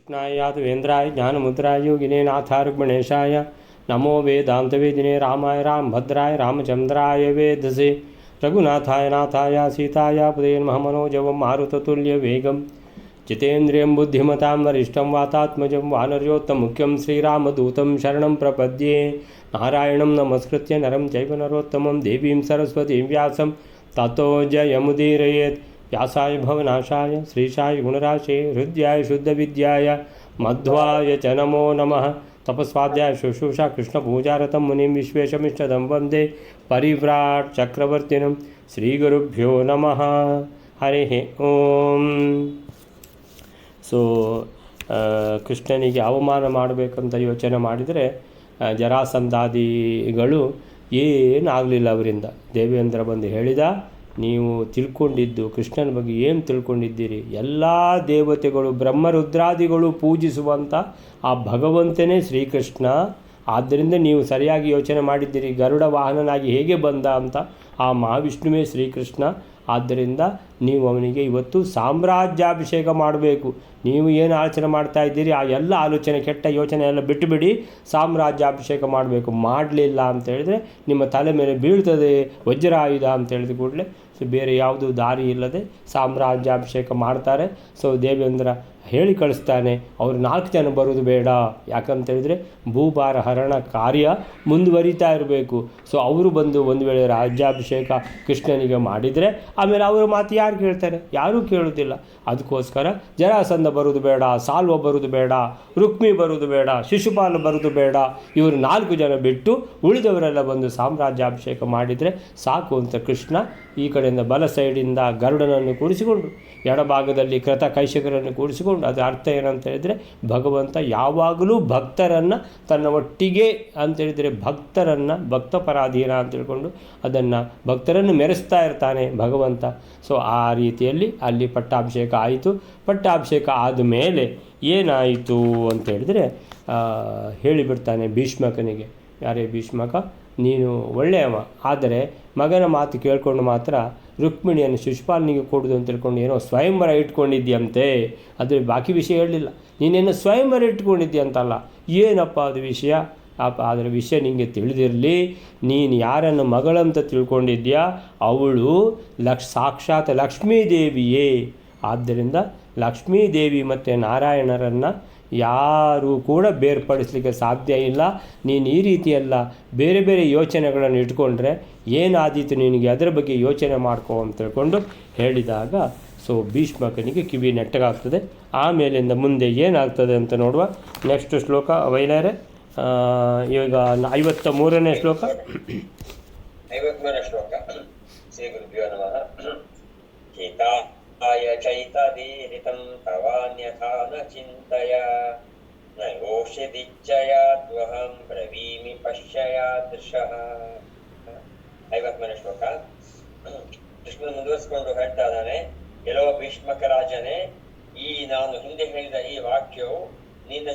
कृष्णाय यादवेन्द्राय ज्ञानमुद्राय योगिने नाथाय रुक्मिणेशाय नमो वेदान्तवेदिने रामाय रामभद्राय रामचन्द्राय वेधसे रघुनाथाय नाथाय सीताय पदये नमः मनोजवं मारुततुल्यवेगं जितेन्द्रियं बुद्धिमतां वरिष्ठं वातात्मजं वानर्योत्तममुख्यं श्रीरामदूतं शरणं प्रपद्ये नारायणं नमस्कृत्य नरं चैव नरोत्तमं देवीं सरस्वतीं व्यासं ततो जयमुदीरयेत् व्यासाय भवनाशाय श्रीशाय गुणराशे हृद्याय शुद्धविद्याय मध्वाय च नमो नमः तपस्वाध्याय शुश्रूषा कृष्णपूजारतं मुनिं विश्वेशमिष्टदं वन्दे परिव्राट् चक्रवर्तिनं श्रीगुरुभ्यो नमः हरिः ಓಂ. ಸೊ ಕೃಷ್ಣನಿಗೆ ಅವಮಾನ ಮಾಡಬೇಕಂತ ಯೋಚನೆ ಮಾಡಿದರೆ ಜರಾಸಂಧಾದಿಗಳು ಏನಾಗಲಿಲ್ಲ ಅವರಿಂದ. ದೇವೇಂದ್ರ ಬಂದು ಹೇಳಿದ, ನೀವು ತಿಳ್ಕೊಂಡಿದ್ದು ಕೃಷ್ಣನ ಬಗ್ಗೆ ಏನು ತಿಳ್ಕೊಂಡಿದ್ದೀರಿ? ಎಲ್ಲ ದೇವತೆಗಳು ಬ್ರಹ್ಮರುದ್ರಾದಿಗಳು ಪೂಜಿಸುವಂಥ ಆ ಭಗವಂತನೇ ಶ್ರೀಕೃಷ್ಣ. ಆದ್ದರಿಂದ ನೀವು ಸರಿಯಾಗಿ ಯೋಚನೆ ಮಾಡಿದ್ದೀರಿ, ಗರುಡ ವಾಹನನಾಗಿ ಹೇಗೆ ಬಂದ ಅಂತ. ಆ ಮಹಾವಿಷ್ಣುವೇ ಶ್ರೀಕೃಷ್ಣ. ಆದ್ದರಿಂದ ನೀವು ಅವನಿಗೆ ಇವತ್ತು ಸಾಮ್ರಾಜ್ಯಾಭಿಷೇಕ ಮಾಡಬೇಕು. ನೀವು ಏನು ಆಲೋಚನೆ ಮಾಡ್ತಾ ಇದ್ದೀರಿ ಆ ಎಲ್ಲ ಆಲೋಚನೆ, ಕೆಟ್ಟ ಯೋಚನೆ ಎಲ್ಲ ಬಿಟ್ಟುಬಿಡಿ, ಸಾಮ್ರಾಜ್ಯಾಭಿಷೇಕ ಮಾಡಬೇಕು. ಮಾಡಲಿಲ್ಲ ಅಂತ ಹೇಳಿದ್ರೆ ನಿಮ್ಮ ತಲೆ ಮೇಲೆ ಬೀಳ್ತದೆ ವಜ್ರಾಯುಧ ಅಂತ ಹೇಳಿದ ಕೂಡಲೇ ಬೇರೆ ಯಾವುದೂ ದಾರಿ ಇಲ್ಲದೆ ಸಾಮ್ರಾಜ್ಯಾಭಿಷೇಕ ಮಾಡ್ತಾರೆ. ಸೊ ದೇವೇಂದ್ರ ಹೇಳಿ ಕಳಿಸ್ತಾನೆ, ಅವರು 4 ಜನ ಬರೋದು ಬೇಡ. ಯಾಕಂತೇಳಿದರೆ ಭೂಭಾರ ಹರಣ ಕಾರ್ಯ ಮುಂದುವರಿತಾ ಇರಬೇಕು. ಸೊ ಅವರು ಬಂದು ಒಂದು ವೇಳೆ ರಾಜ್ಯಾಭಿಷೇಕ ಕೃಷ್ಣನಿಗೆ ಮಾಡಿದರೆ ಆಮೇಲೆ ಅವರ ಮಾತು ಯಾರು ಕೇಳ್ತಾರೆ? ಯಾರೂ ಕೇಳೋದಿಲ್ಲ. ಅದಕ್ಕೋಸ್ಕರ ಜರಾಸಂಧ ಬರೋದು ಬೇಡ, ಸಾಲ್ವ ಬರೋದು ಬೇಡ, ರುಕ್ಮಿ ಬರೋದು ಬೇಡ, ಶಿಶುಪಾಲ ಬರೋದು ಬೇಡ. ಇವರು 4 ಜನ ಬಿಟ್ಟು ಉಳಿದವರೆಲ್ಲ ಬಂದು ಸಾಮ್ರಾಜ್ಯಾಭಿಷೇಕ ಮಾಡಿದರೆ ಸಾಕು ಅಂತ ಕೃಷ್ಣ ಈ ಕಡೆಯಿಂದ ಬಲ ಸೈಡಿಂದ ಗರುಡನನ್ನು ಕೂಡಿಸಿಕೊಂಡು, ಎಡಭಾಗದಲ್ಲಿ ಕೃತ ಕೈಶಿಕರನ್ನು ಕೂಡಿಸಿಕೊಂಡು, ಅದರ ಅರ್ಥ ಏನಂತ ಹೇಳಿದರೆ ಭಗವಂತ ಯಾವಾಗಲೂ ಭಕ್ತರನ್ನು ತನ್ನ ಒಟ್ಟಿಗೆ ಅಂತೇಳಿದರೆ ಭಕ್ತರನ್ನು ಭಕ್ತಪರಾಧೀನ ಅಂತ ತಿಳ್ಕೊಂಡು ಅದನ್ನು ಭಕ್ತರನ್ನು ಮೆರೆಸ್ತಾ ಇರ್ತಾನೆ ಭಗವಂತ. ಸೊ ಆ ರೀತಿಯಲ್ಲಿ ಅಲ್ಲಿ ಪಟ್ಟಾಭಿಷೇಕ ಆಯಿತು. ಪಟ್ಟಾಭಿಷೇಕ ಆದಮೇಲೆ ಏನಾಯಿತು ಅಂತ ಹೇಳಿದರೆ ಹೇಳಿಬಿಡ್ತಾನೆ ಭೀಷ್ಮಕನಿಗೆ. ಯಾರೇ ಭೀಷ್ಮಕ, ನೀನು ಒಳ್ಳೆಯವ, ಆದರೆ ಮಗನ ಮಾತು ಕೇಳಿಕೊಂಡು ಮಾತ್ರ ರುಕ್ಮಿಣಿಯನ್ನು ಶಿಶುಪಾಲನಿಗೆ ಕೊಡೋದು ಅಂತ ತಿಳ್ಕೊಂಡು ಏನೋ ಸ್ವಯಂವರ ಇಟ್ಕೊಂಡಿದ್ದೀಯಂತೆ. ಅದ್ರ ಬಾಕಿ ವಿಷಯ ಹೇಳಲಿಲ್ಲ. ನೀನೇನೋ ಸ್ವಯಂವರ ಇಟ್ಕೊಂಡಿದ್ದೀಯಂತಲ್ಲ, ಏನಪ್ಪ ಅದು ವಿಷಯ? ಅದರ ವಿಷಯ ನಿನಗೆ ತಿಳಿದಿರಲಿ. ನೀನು ಯಾರನ್ನು ಮಗಳಂತ ತಿಳ್ಕೊಂಡಿದ್ದೀಯಾ ಅವಳು ಸಾಕ್ಷಾತ್ ಲಕ್ಷ್ಮೀದೇವಿಯೇ. ಆದ್ದರಿಂದ ಲಕ್ಷ್ಮೀದೇವಿ ಮತ್ತು ನಾರಾಯಣರನ್ನು ಯಾರೂ ಕೂಡ ಬೇರ್ಪಡಿಸಲಿಕ್ಕೆ ಸಾಧ್ಯ ಇಲ್ಲ. ನೀನು ಈ ರೀತಿಯೆಲ್ಲ ಬೇರೆ ಬೇರೆ ಯೋಚನೆಗಳನ್ನು ಇಟ್ಕೊಂಡ್ರೆ ಏನಾದೀತು ನಿನಗೆ, ಅದರ ಬಗ್ಗೆ ಯೋಚನೆ ಮಾಡ್ಕೋ ಅಂತ ತಿಳ್ಕೊಂಡು ಹೇಳಿದಾಗ ಸೊ ಭೀಷ್ಮಕನಿಗೆ ಕಿವಿ ನೆಟ್ಟಗಾಗ್ತದೆ. ಆಮೇಲಿಂದ ಮುಂದೆ ಏನಾಗ್ತದೆ ಅಂತ ನೋಡುವ. ನೆಕ್ಸ್ಟ್ ಶ್ಲೋಕ ವೈಲರೆ ಇವಾಗ 53ನೇ ಶ್ಲೋಕ. 53ನೇ ಶ್ಲೋಕ. ಶ್ರೀ ಗುರುಭ್ಯೋ ನಮಃ. ಗೀತಾಯ ಚೈತದೀರಿತಂ ತವಾನ್ಯಥಾ ನ ಚಿಂತಯ ನ ಯೋಷಿದಿಚ್ಛಯಾ ತ್ವಹಂ ಬ್ರವೀಮಿ ಪಶ್ಯಯಾದೃಶಃ. 53ನೇ ಶ್ಲೋಕ. ಕೃಷ್ಣನ ಮುಂದುವರಿಸಿಕೊಂಡು ಹೇಳ್ತಾ ಇದ್ದಾನೆ, ಎಲ್ಲೋ ಭೀಷ್ಮಕ ರಾಜನೇ, ಈ ನಾನು ಹಿಂದೆ ಹೇಳಿದ ಈ ವಾಕ್ಯವು ನಿನ್ನ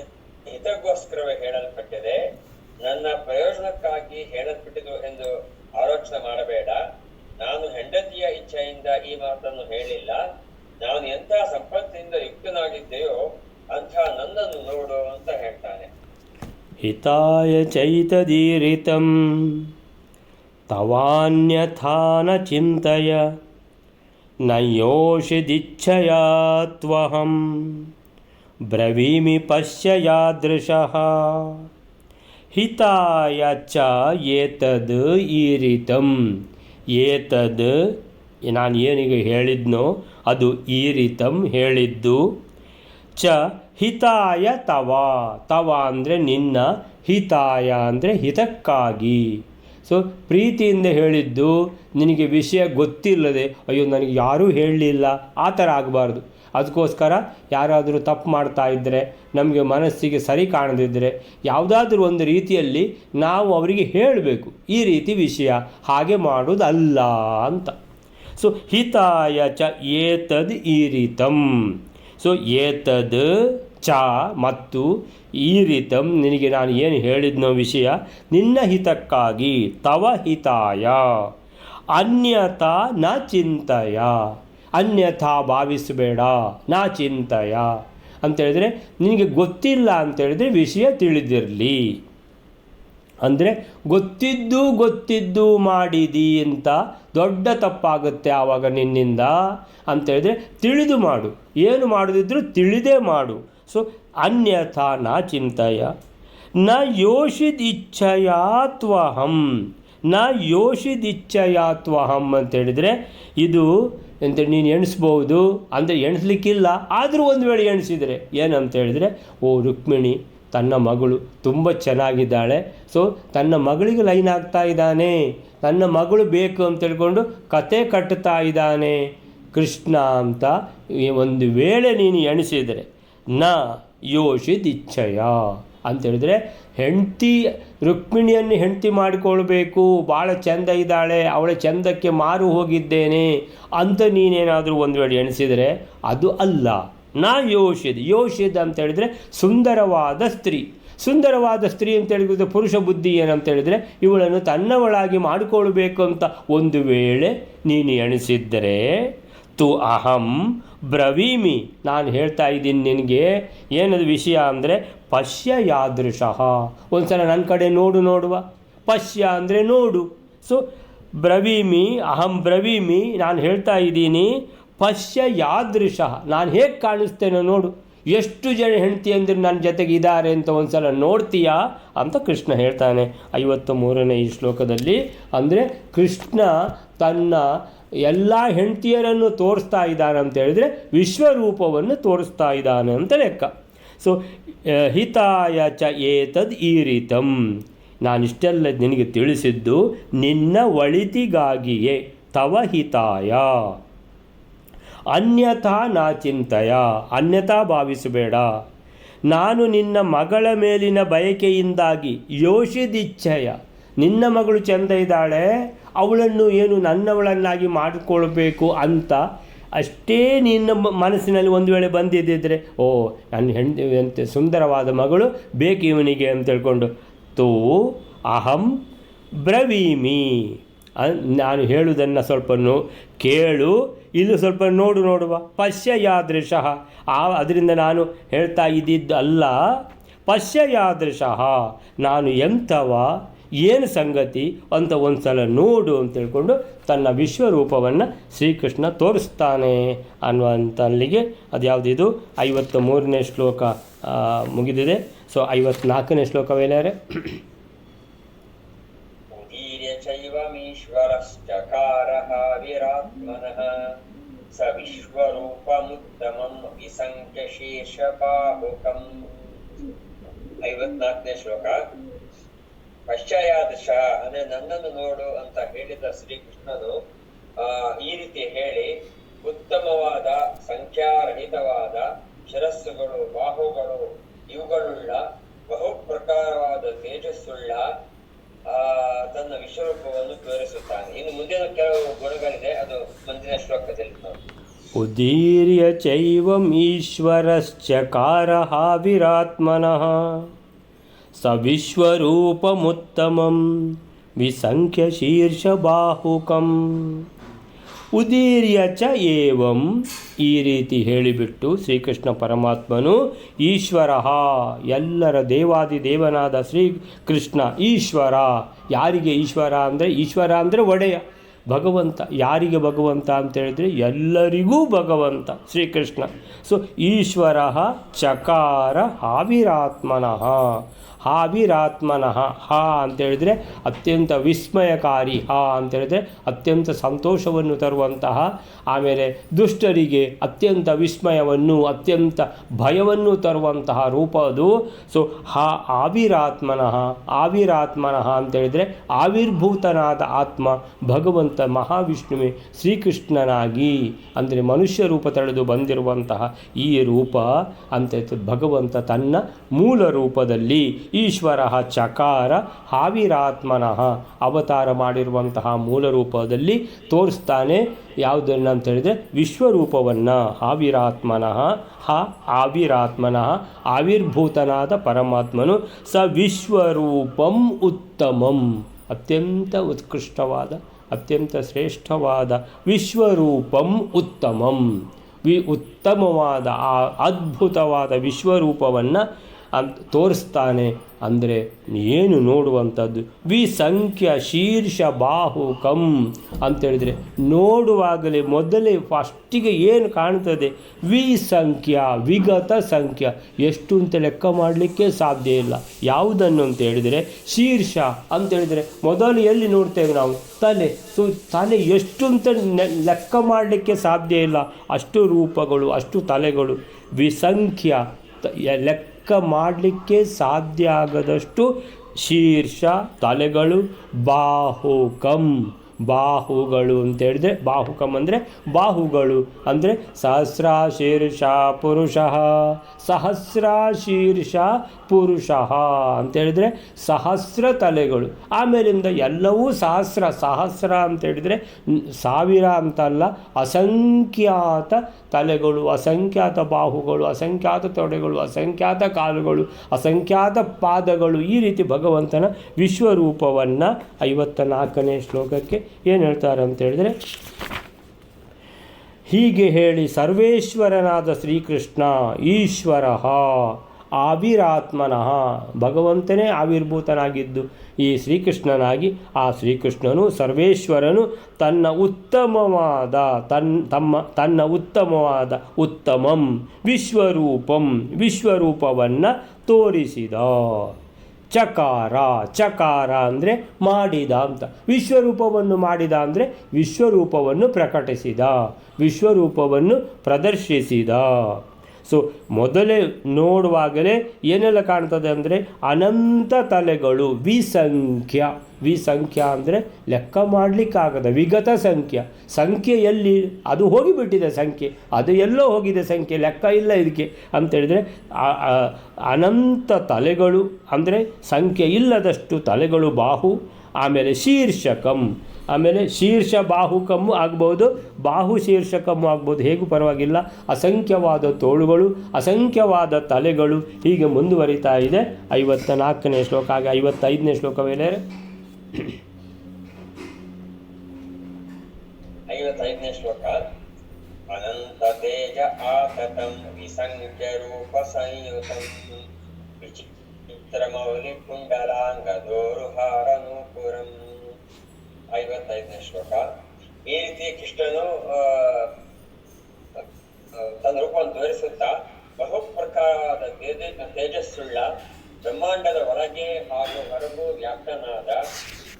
ಹಿತಕ್ಕೋಸ್ಕರವೇ ಹೇಳಲ್ಪಟ್ಟಿದೆ, ನನ್ನ ಪ್ರಯೋಜನಕ್ಕಾಗಿ ಹೇಳಲ್ಪಟ್ಟಿತು ಎಂದು ಆಲೋಚನೆ ಮಾಡಬೇಡ. ನಾನು ಹೆಂಡತಿಯ ಇಚ್ಛೆಯಿಂದ ಈ ಮಾತನ್ನು ಹೇಳಿಲ್ಲ. ನಾನು ಎಂಥ ಸಂಪತ್ತಿನಿಂದ ಯುಕ್ತನಾಗಿದ್ದೆಯೋ ಅಂಥ ನನ್ನನ್ನು ನೋಡು ಅಂತ ಹೇಳ್ತಾನೆ. ಹಿತಾಯ ಚೈತದೀರಿತಂ ತವಾನ್ಯಥಾ ನ ಚಿಂತಯ ನ ಯೋಷಿದಿಚ್ಛಯಾ ತ್ವಹಂ ಬ್ರವೀಮಿ ಪಶ್ಯ ಯಾದೃಶಃ. ಹಿತಾಯ ಚ ಏತದ್ ಈರಿತಂ. ಏತದ್ ನಾನು ಏನೀಗ ಹೇಳಿದ್ನೋ ಅದು ಈರಿತಂ ಹೇಳಿದ್ದು. ಚ ಹಿತಾಯ ತವ. ತವ ಅಂದರೆ ನಿನ್ನ, ಹಿತಾಯ ಅಂದರೆ ಹಿತಕ್ಕಾಗಿ. ಸೊ ಪ್ರೀತಿಯಿಂದ ಹೇಳಿದ್ದು, ನಿನಗೆ ವಿಷಯ ಗೊತ್ತಿಲ್ಲದೆ ಅಯ್ಯೋ ನನಗೆ ಯಾರೂ ಹೇಳಲಿಲ್ಲ ಆ ಥರ ಆಗಬಾರ್ದು. ಅದಕ್ಕೋಸ್ಕರ ಯಾರಾದರೂ ತಪ್ಪು ಮಾಡ್ತಾ ಇದ್ದರೆ, ನಮಗೆ ಮನಸ್ಸಿಗೆ ಸರಿ ಕಾಣದಿದ್ದರೆ ಯಾವುದಾದ್ರೂ ಒಂದು ರೀತಿಯಲ್ಲಿ ನಾವು ಅವರಿಗೆ ಹೇಳಬೇಕು, ಈ ರೀತಿ ವಿಷಯ ಹಾಗೆ ಮಾಡೋದಲ್ಲ ಅಂತ. ಸೊ ಹಿತಾಯ ಚ ಏತದ್ ಈರಿತಂ. ಸೊ ಏತದ್ ಚ ಮತ್ತು ಈರಿತಂ, ನಿನಗೆ ನಾನು ಏನು ಹೇಳಿದ್ನೋ ವಿಷಯ ನಿನ್ನ ಹಿತಕ್ಕಾಗಿ. ತವ ಹಿತಾಯ ಅನ್ಯಥಾ ನ ಚಿಂತಯ. ಅನ್ಯಥಾ ಭಾವಿಸಬೇಡ. ನಾ ಚಿಂತಯ ಅಂತೇಳಿದರೆ ನಿನಗೆ ಗೊತ್ತಿಲ್ಲ ಅಂತೇಳಿದರೆ ವಿಷಯ ತಿಳಿದಿರಲಿ. ಅಂದರೆ ಗೊತ್ತಿದ್ದು ಮಾಡಿದಿ ಅಂತ ದೊಡ್ಡ ತಪ್ಪಾಗುತ್ತೆ ಆವಾಗ ನಿನ್ನಿಂದ ಅಂತೇಳಿದರೆ ತಿಳಿದು ಮಾಡು. ಏನು ಮಾಡೋದಿದ್ರೂ ತಿಳಿದೇ ಮಾಡು. ಸೊ ಅನ್ಯಥಾ ನ ಚಿಂತೆಯ ನ ಯೋಷಿದಿಚ್ಛಯಾ ತ್ವಹಂ, ನ ಯೋಷಿದಿಚ್ಛಯಾತ್ವಹಂ ಅಂತೇಳಿದರೆ ಇದು ಅಂತ ನೀನು ಎಣಿಸ್ಬೋದು, ಅಂದರೆ ಎಣಿಸ್ಲಿಕ್ಕಿಲ್ಲ, ಆದರೂ ಒಂದು ವೇಳೆ ಎಣಿಸಿದರೆ ಏನಂತ ಹೇಳಿದರೆ, ಓ ರುಕ್ಮಿಣಿ ತನ್ನ ಮಗಳು ತುಂಬ ಚೆನ್ನಾಗಿದ್ದಾಳೆ, ಸೊ ತನ್ನ ಮಗಳಿಗೆ ಲೈನ್ ಆಗ್ತಾ ಇದ್ದಾನೆ, ತನ್ನ ಮಗಳು ಬೇಕು ಅಂತ ತಿಳ್ಕೊಂಡು ಕತೆ ಕಟ್ಟುತ್ತಾ ಇದ್ದಾನೆ ಕೃಷ್ಣ ಅಂತ ಒಂದು ವೇಳೆ ನೀನು ಎಣಿಸಿದರೆ ನ ಯೋಷಿದಿಚ್ಛಯ ಅಂತೇಳಿದರೆ ಹೆಂಡತಿ ರುಕ್ಮಿಣಿಯನ್ನು ಹೆಂಡತಿ ಮಾಡಿಕೊಳ್ಬೇಕು, ಭಾಳ ಚೆಂದ ಇದ್ದಾಳೆ, ಅವಳ ಚೆಂದಕ್ಕೆ ಮಾರು ಹೋಗಿದ್ದೇನೆ ಅಂತ ನೀನೇನಾದರೂ ಒಂದು ವೇಳೆ ಎಣಿಸಿದರೆ ಅದು ಅಲ್ಲ. ನಾ ಯೋಷಿದ್ ಅಂತ ಹೇಳಿದರೆ ಸುಂದರವಾದ ಸ್ತ್ರೀ. ಸುಂದರವಾದ ಸ್ತ್ರೀ ಅಂತ ಹೇಳಿದ್ರೆ ಪುರುಷ ಬುದ್ಧಿ ಏನಂತ ಹೇಳಿದರೆ ಇವಳನ್ನು ತನ್ನವಳಾಗಿ ಮಾಡಿಕೊಳ್ಬೇಕು ಅಂತ ಒಂದು ವೇಳೆ ನೀನು ಎಣಿಸಿದ್ದರೆ ತು ಅಹಂ ಬ್ರವೀಮಿ, ನಾನು ಹೇಳ್ತಾ ಇದ್ದೀನಿ ನಿನಗೆ ಏನದು ವಿಷಯ ಅಂದರೆ ಪಶ್ಯ ಯಾದೃಶಃ, ಒಂದು ಸಲ ನನ್ನ ಕಡೆ ನೋಡುವ, ಪಶ್ಯ ಅಂದರೆ ನೋಡು. ಸೊ ಬ್ರವೀಮಿ, ಅಹಂ ಬ್ರವೀಮಿ, ನಾನು ಹೇಳ್ತಾ ಇದ್ದೀನಿ ಪಶ್ಯ ಯಾದೃಶಃ, ನಾನು ಹೇಗೆ ಕಾಣಿಸ್ತೇನೋ ನೋಡು, ಎಷ್ಟು ಜನ ಹೆಂಡತಿ ಅಂದರೆ ನನ್ನ ಜೊತೆಗೆ ಇದ್ದಾರೆ ಅಂತ ಒಂದು ಸಲ ನೋಡ್ತೀಯಾ ಅಂತ ಕೃಷ್ಣ ಹೇಳ್ತಾನೆ 53ನೇ ಈ ಶ್ಲೋಕದಲ್ಲಿ. ಅಂದರೆ ಕೃಷ್ಣ ತನ್ನ ಎಲ್ಲ ಹೆಂಡತಿಯರನ್ನು ತೋರಿಸ್ತಾ ಇದ್ದಾನೆ ಅಂತ ಹೇಳಿದರೆ ವಿಶ್ವರೂಪವನ್ನು ತೋರಿಸ್ತಾ ಇದ್ದಾನೆ ಅಂತ ಲೆಕ್ಕ. ಸೊ ಹಿತಾಯ ಚ ಏತದ್ ಈರಿತಂ, ನಾನಿಷ್ಟೆಲ್ಲ ನಿನಗೆ ತಿಳಿಸಿದ್ದು ನಿನ್ನ ಒಳಿತಿಗಾಗಿಯೇ, ತವ ಹಿತಾಯ ಅನ್ಯಥಾ ನಾ ಚಿಂತೆಯ, ಅನ್ಯಥಾ ಭಾವಿಸಬೇಡ. ನಾನು ನಿನ್ನ ಮಗಳ ಮೇಲಿನ ಬಯಕೆಯಿಂದಾಗಿ ಯೋಷಿದಿಚ್ಛಯ, ನಿನ್ನ ಮಗಳು ಚೆಂದ ಇದ್ದಾಳೆ, ಅವಳನ್ನು ಏನು ನನ್ನವಳನ್ನಾಗಿ ಮಾಡಿಕೊಳ್ಬೇಕು ಅಂತ ಅಷ್ಟೇ ನಿನ್ನ ಮನಸ್ಸಿನಲ್ಲಿ ಒಂದು ವೇಳೆ ಬಂದಿದ್ದಿದ್ರೆ, ಓ ನನ್ನ ಹೆಂಡತಿ ಸುಂದರವಾದ ಮಗಳು ಬೇಕು ಇವನಿಗೆ ಅಂತ ಹೇಳ್ಕೊಂಡು ತೂ ಅಹಂ ಬ್ರವೀಮಿ, ನಾನು ಹೇಳುವುದನ್ನು ಸ್ವಲ್ಪ ಕೇಳು, ಇಲ್ಲಿ ಸ್ವಲ್ಪ ನೋಡುವ. ಪಶ್ಯ ಯಾದೃಶಃ, ಅದರಿಂದ ನಾನು ಹೇಳ್ತಾ ಇದ್ದಿದ್ದಲ್ಲ. ಪಶ್ಯ ಯಾದೃಶಃ, ನಾನು ಎಂಥವ, ಏನು ಸಂಗತಿ ಅಂತ ಒಂದು ಸಲ ನೋಡು ಅಂತ ಹೇಳ್ಕೊಂಡು ತನ್ನ ವಿಶ್ವರೂಪವನ್ನು ಶ್ರೀಕೃಷ್ಣ ತೋರಿಸ್ತಾನೆ ಅನ್ನುವಂಥ ಅಲ್ಲಿಗೆ ಅದು ಯಾವುದಿದು 53ನೇ ಶ್ಲೋಕ ಮುಗಿದಿದೆ. ಸೊ 54ನೇ ಶ್ಲೋಕವೇನಾರೆ ಚೈವಮೀಶ್ವರಶ್ಚಕಾರಃ ವಿರಾತ್ಮನಃ ಸ ವಿಶ್ವರೂಪಮುತ್ತಮಂ ವಿಸಂಖ್ಯ ಶೀರ್ಷಪಾಹುಕಂ. 54ನೇ ಶ್ಲೋಕ. ಪಶ್ಚಾಯಾದಶ ಅಂದರೆ ನನ್ನನ್ನು ನೋಡು ಅಂತ ಹೇಳಿದ ಶ್ರೀಕೃಷ್ಣನು ಈ ರೀತಿ ಹೇಳಿ ಉತ್ತಮವಾದ ಸಂಖ್ಯಾರಹಿತವಾದ ಶಿರಸ್ಸುಗಳು, ಬಾಹುಗಳು ಇವುಗಳುಳ್ಳ ಬಹು ಪ್ರಕಾರವಾದ ತೇಜಸ್ಸುಳ್ಳ ತನ್ನ ವಿಶ್ವರೂಪವನ್ನು ತೋರಿಸುತ್ತಾನೆ. ಇನ್ನು ಮುಂದಿನ ಕೆಲವು ಗುಣಗಳಿದೆ, ಅದು ಮುಂದಿನ ಶ್ಲೋಕದಲ್ಲಿ ನೋಡಿ. ಉದೀರ್ಯ ಚೈವಂ ಈಶ್ವರಶ್ಚಕಾರಃ ವಿರಾತ್ಮನಃ ಸ ವಿಶ್ವರೂಪಮುತ್ತಮಂ ವಿಸಂಖ್ಯ ಶೀರ್ಷಬಾಹುಕಂ. ಉದೀರ್ಯ ಚ ಏವಂ, ಈ ರೀತಿ ಹೇಳಿಬಿಟ್ಟು ಶ್ರೀಕೃಷ್ಣ ಪರಮಾತ್ಮನು ಈಶ್ವರ, ಎಲ್ಲರ ದೇವಾದಿದೇವನಾದ ಶ್ರೀಕೃಷ್ಣ ಈಶ್ವರ. ಯಾರಿಗೆ ಈಶ್ವರ ಅಂದರೆ ಒಡೆಯ, ಭಗವಂತ. ಯಾರಿಗೆ ಭಗವಂತ ಅಂತ ಹೇಳಿದರೆ ಎಲ್ಲರಿಗೂ ಭಗವಂತ ಶ್ರೀಕೃಷ್ಣ. ಸೊ ಈಶ್ವರ ಚಕಾರ ಹಾವಿರಾತ್ಮನಃ, ಹಾವಿರಾತ್ಮನಃ, ಹಾ ಅಂತೇಳಿದರೆ ಅತ್ಯಂತ ವಿಸ್ಮಯಕಾರಿ, ಹಾ ಅಂತೇಳಿದರೆ ಅತ್ಯಂತ ಸಂತೋಷವನ್ನು ತರುವಂತಹ, ಆಮೇಲೆ ದುಷ್ಟರಿಗೆ ಅತ್ಯಂತ ವಿಸ್ಮಯವನ್ನು ಅತ್ಯಂತ ಭಯವನ್ನು ತರುವಂತಹ ರೂಪ ಅದು. ಸೊ ಹಾ ಆವಿರಾತ್ಮನಃ, ಆವಿರಾತ್ಮನಃ ಅಂತೇಳಿದರೆ ಆವಿರ್ಭೂತನಾದ ಆತ್ಮ ಭಗವಂತ ಮಹಾವಿಷ್ಣುವೆ ಶ್ರೀಕೃಷ್ಣನಾಗಿ, ಅಂದರೆ ಮನುಷ್ಯ ರೂಪ ತಳೆದು ಬಂದಿರುವಂತಹ ಈ ರೂಪ ಅಂತ ಭಗವಂತ ತನ್ನ ಮೂಲ ರೂಪದಲ್ಲಿ ಈಶ್ವರ ಚಕಾರ ಹಾವಿರಾತ್ಮನಃ ಅವತಾರ ಮಾಡಿರುವಂತಹ ಮೂಲ ರೂಪದಲ್ಲಿ ತೋರಿಸ್ತಾನೆ. ಯಾವುದನ್ನು ಅಂತ ಹೇಳಿದರೆ ವಿಶ್ವರೂಪವನ್ನು. ಹಾವಿರಾತ್ಮನಃ, ಆವಿರಾತ್ಮನಃ, ಆವಿರ್ಭೂತನಾದ ಪರಮಾತ್ಮನು ಸ ವಿಶ್ವರೂಪಂ ಉತ್ತಮಂ, ಅತ್ಯಂತ ಉತ್ಕೃಷ್ಟವಾದ ಅತ್ಯಂತ ಶ್ರೇಷ್ಠವಾದ ವಿಶ್ವರೂಪಂ ಉತ್ತಮಂ. ಉತ್ತಮವಾದ ಆ ಅದ್ಭುತವಾದ ವಿಶ್ವರೂಪವನ್ನು ತೋರಿಸ್ತಾನೆ. ಅಂದರೆ ಏನು ನೋಡುವಂಥದ್ದು, ವಿಸಂಖ್ಯ ಶೀರ್ಷ ಬಾಹು ಕಂ ಅಂತೇಳಿದರೆ ನೋಡುವಾಗಲೇ ಮೊದಲೇ ಫಸ್ಟಿಗೆ ಏನು ಕಾಣ್ತದೆ, ವಿಸಂಖ್ಯ ವಿಗತ ಸಂಖ್ಯ, ಎಷ್ಟು ಅಂತ ಲೆಕ್ಕ ಮಾಡಲಿಕ್ಕೆ ಸಾಧ್ಯ ಇಲ್ಲ. ಯಾವುದನ್ನು ಅಂತ ಹೇಳಿದರೆ ಶೀರ್ಷ ಅಂತೇಳಿದರೆ ಮೊದಲು ಎಲ್ಲಿ ನೋಡ್ತೇವೆ ನಾವು, ತಲೆ. ಸೊ ತಲೆ ಎಷ್ಟು ಅಂತ ಲೆಕ್ಕ ಮಾಡಲಿಕ್ಕೆ ಸಾಧ್ಯ ಇಲ್ಲ, ಅಷ್ಟು ರೂಪಗಳು, ಅಷ್ಟು ತಲೆಗಳು. ವಿಸಂಖ್ಯ ಲೆಕ್ಕ ಮಾಡಲಿಕ್ಕೆ ಸಾಧ್ಯ ಆಗದಷ್ಟು ಶೀರ್ಷ ತಲೆಗಳು. ಬಾಹುಕಂ ಬಾಹುಗಳು ಅಂತ ಹೇಳಿದ್ರೆ, ಬಾಹುಕಂ ಅಂದರೆ ಬಾಹುಗಳು ಅಂದರೆ ಸಹಸ್ರ ಶೀರ್ಷ ಪುರುಷಃ, ಸಹಸ್ರ ಶೀರ್ಷ ಪುರುಷಃ ಅಂತೇಳಿದರೆ ಸಹಸ್ರ ತಲೆಗಳು. ಆಮೇಲಿಂದ ಎಲ್ಲವೂ ಸಹಸ್ರ, ಸಹಸ್ರ ಅಂತ ಹೇಳಿದರೆ ಸಾವಿರ ಅಂತಲ್ಲ, ಅಸಂಖ್ಯಾತ ತಲೆಗಳು, ಅಸಂಖ್ಯಾತ ಬಾಹುಗಳು, ಅಸಂಖ್ಯಾತ ತೊಡೆಗಳು, ಅಸಂಖ್ಯಾತ ಕಾಲುಗಳು, ಅಸಂಖ್ಯಾತ ಪಾದಗಳು. ಈ ರೀತಿ ಭಗವಂತನ ವಿಶ್ವರೂಪವನ್ನು 54ನೇ ಶ್ಲೋಕಕ್ಕೆ ಏನು ಹೇಳ್ತಾರೆ ಅಂತ ಹೇಳಿದರೆ, ಹೀಗೆ ಹೇಳಿ ಸರ್ವೇಶ್ವರನಾದ ಶ್ರೀಕೃಷ್ಣ ಈಶ್ವರ ಆವಿರಾತ್ಮನಃ, ಭಗವಂತನೇ ಆವಿರ್ಭೂತನಾಗಿದ್ದು ಈ ಶ್ರೀಕೃಷ್ಣನಾಗಿ, ಆ ಶ್ರೀಕೃಷ್ಣನು ಸರ್ವೇಶ್ವರನು ತನ್ನ ಉತ್ತಮವಾದ ತನ್ನ ಉತ್ತಮವಾದ ಉತ್ತಮಂ ವಿಶ್ವರೂಪಂ ವಿಶ್ವರೂಪವನ್ನು ತೋರಿಸಿದ. ಚಕಾರ, ಚಕಾರ ಅಂದರೆ ಮಾಡಿದ ಅಂತ, ವಿಶ್ವರೂಪವನ್ನು ಮಾಡಿದ ಅಂದರೆ ವಿಶ್ವರೂಪವನ್ನು ಪ್ರಕಟಿಸಿದ, ವಿಶ್ವರೂಪವನ್ನು ಪ್ರದರ್ಶಿಸಿದ. ಸೊ ಮೊದಲೇ ನೋಡುವಾಗಲೇ ಏನೆಲ್ಲ ಕಾಣ್ತದೆ ಅಂದರೆ ಅನಂತ ತಲೆಗಳು, ವಿಸಂಖ್ಯ. ವಿಸಂಖ್ಯ ಅಂದರೆ ಲೆಕ್ಕ ಮಾಡಲಿಕ್ಕಾಗದ ವಿಗತ ಸಂಖ್ಯೆ. ಸಂಖ್ಯೆ ಎಲ್ಲಿ, ಅದು ಹೋಗಿಬಿಟ್ಟಿದೆ ಸಂಖ್ಯೆ, ಅದು ಎಲ್ಲೋ ಹೋಗಿದೆ ಸಂಖ್ಯೆ, ಲೆಕ್ಕ ಇಲ್ಲ ಇದಕ್ಕೆ ಅಂತೇಳಿದರೆ ಅನಂತ ತಲೆಗಳು ಅಂದರೆ ಸಂಖ್ಯೆ ಇಲ್ಲದಷ್ಟು ತಲೆಗಳು. ಬಾಹು, ಆಮೇಲೆ ಶೀರ್ಷಕಂ, ಆಮೇಲೆ ಶೀರ್ಷ ಬಾಹುಕಮ್ಮು ಆಗ್ಬೋದು, ಬಾಹು ಶೀರ್ಷಕಮ್ಮು ಆಗ್ಬೋದು, ಹೇಗೂ ಪರವಾಗಿಲ್ಲ. ಅಸಂಖ್ಯವಾದ ತೋಳುಗಳು, ಅಸಂಖ್ಯವಾದ ತಲೆಗಳು, ಹೀಗೆ ಮುಂದುವರಿತಾ ಇದೆ. 54ನೇ ಶ್ಲೋಕ, ಹಾಗೆ 55ನೇ ಶ್ಲೋಕ ಮೇಲೆ 55ನೇ ಶ್ಲೋಕ. ಅನಂತ ತೇಜ ಆತತಂ ವಿಸಂಖ್ಯ ರೂಪ ಸಂಯುತಂ ವಿಚಿತ್ರಮೌಲಿ ಕುಂಡಲಾಂಗದೋರುಹಾರ ನೂಪುರಂ. 55ನೇ ಶ್ಲೋಕ. ಈ ರೀತಿ ಕೃಷ್ಣನು ತನ್ನ ರೂಪವನ್ನು ತೋರಿಸುತ್ತಾ ಬಹುಪ್ರಕಾರದ ತೇಜಸ್ಸುಳ್ಳ ಬ್ರಹ್ಮಾಂಡದ ಒಳಗೆ ಹಾಗೂ ಹೊರಗೂ ವ್ಯಾಪ್ತನಾದ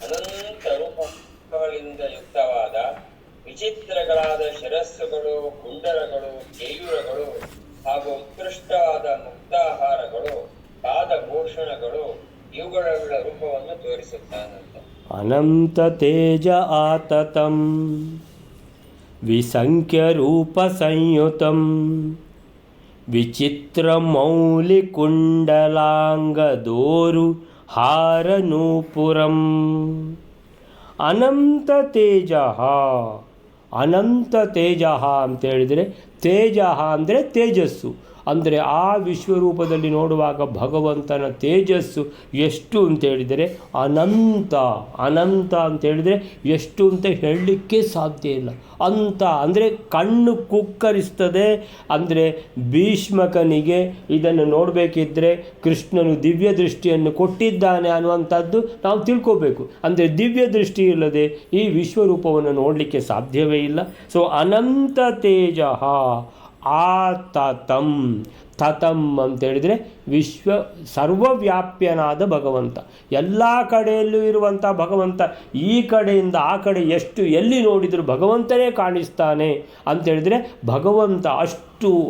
ಅನಂತ ರೂಪಗಳಿಂದ ಯುಕ್ತವಾದ ವಿಚಿತ್ರಗಳಾದ ಶಿರಸ್ಸುಗಳು, ಕುಂಡಲಗಳು, ಕೇಯೂರಗಳು ಹಾಗೂ ಉತ್ಕೃಷ್ಟವಾದ ಮುಕ್ತಾಹಾರಗಳು, ಪಾದಭೂಷಣಗಳು, ಇವುಗಳುಳ್ಳ ರೂಪವನ್ನು ತೋರಿಸುತ್ತಾನಂತೆ. ಅನಂತ ತೇಜ ಆತತಂ ವಿಸಂಖ್ಯ ರೂಪ ಸಂಯುತಂ ವಿಚಿತ್ರ ಮೌಲಿ ಕುಂಡಲಾಂಗದೋರು ಹಾರನೂಪುರಂ. ಅನಂತ ತೇಜ, ಅನಂತ ತೇಜ ಅಂತೇಳಿದರೆ ತೇಜ ಅಂದರೆ ತೇಜಸ್ಸು, ಅಂದರೆ ಆ ವಿಶ್ವರೂಪದಲ್ಲಿ ನೋಡುವಾಗ ಭಗವಂತನ ತೇಜಸ್ಸು ಎಷ್ಟು ಅಂತೇಳಿದರೆ ಅನಂತ. ಅನಂತ ಅಂತೇಳಿದರೆ ಎಷ್ಟು ಅಂತ ಹೇಳಲಿಕ್ಕೆ ಸಾಧ್ಯ ಇಲ್ಲ. ಅಂತ ಅಂದರೆ ಕಣ್ಣು ಕುಕ್ಕರಿಸ್ತದೆ. ಅಂದರೆ ಭೀಷ್ಮಕನಿಗೆ ಇದನ್ನು ನೋಡಬೇಕಿದ್ರೆ ಕೃಷ್ಣನು ದಿವ್ಯ ದೃಷ್ಟಿಯನ್ನು ಕೊಟ್ಟಿದ್ದಾನೆ ಅನ್ನುವಂಥದ್ದು ನಾವು ತಿಳ್ಕೋಬೇಕು. ಅಂದರೆ ದಿವ್ಯ ದೃಷ್ಟಿ ಇಲ್ಲದೆ ಈ ವಿಶ್ವರೂಪವನ್ನು ನೋಡಲಿಕ್ಕೆ ಸಾಧ್ಯವೇ ಇಲ್ಲ. ಸೊ ಅನಂತ ತೇಜ ಆತತಂ, ತತಂ ಅಂತೇಳಿದರೆ ಸರ್ವವ್ಯಾಪ್ಯನಾದ ಭಗವಂತ, ಎಲ್ಲ ಕಡೆಯಲ್ಲೂ ಇರುವಂಥ ಭಗವಂತ. ಈ ಕಡೆಯಿಂದ ಆ ಕಡೆ ಎಷ್ಟು ಎಲ್ಲಿ ನೋಡಿದರೂ ಭಗವಂತನೇ ಕಾಣಿಸ್ತಾನೆ ಅಂತೇಳಿದರೆ ಭಗವಂತ ಅಷ್ಟು,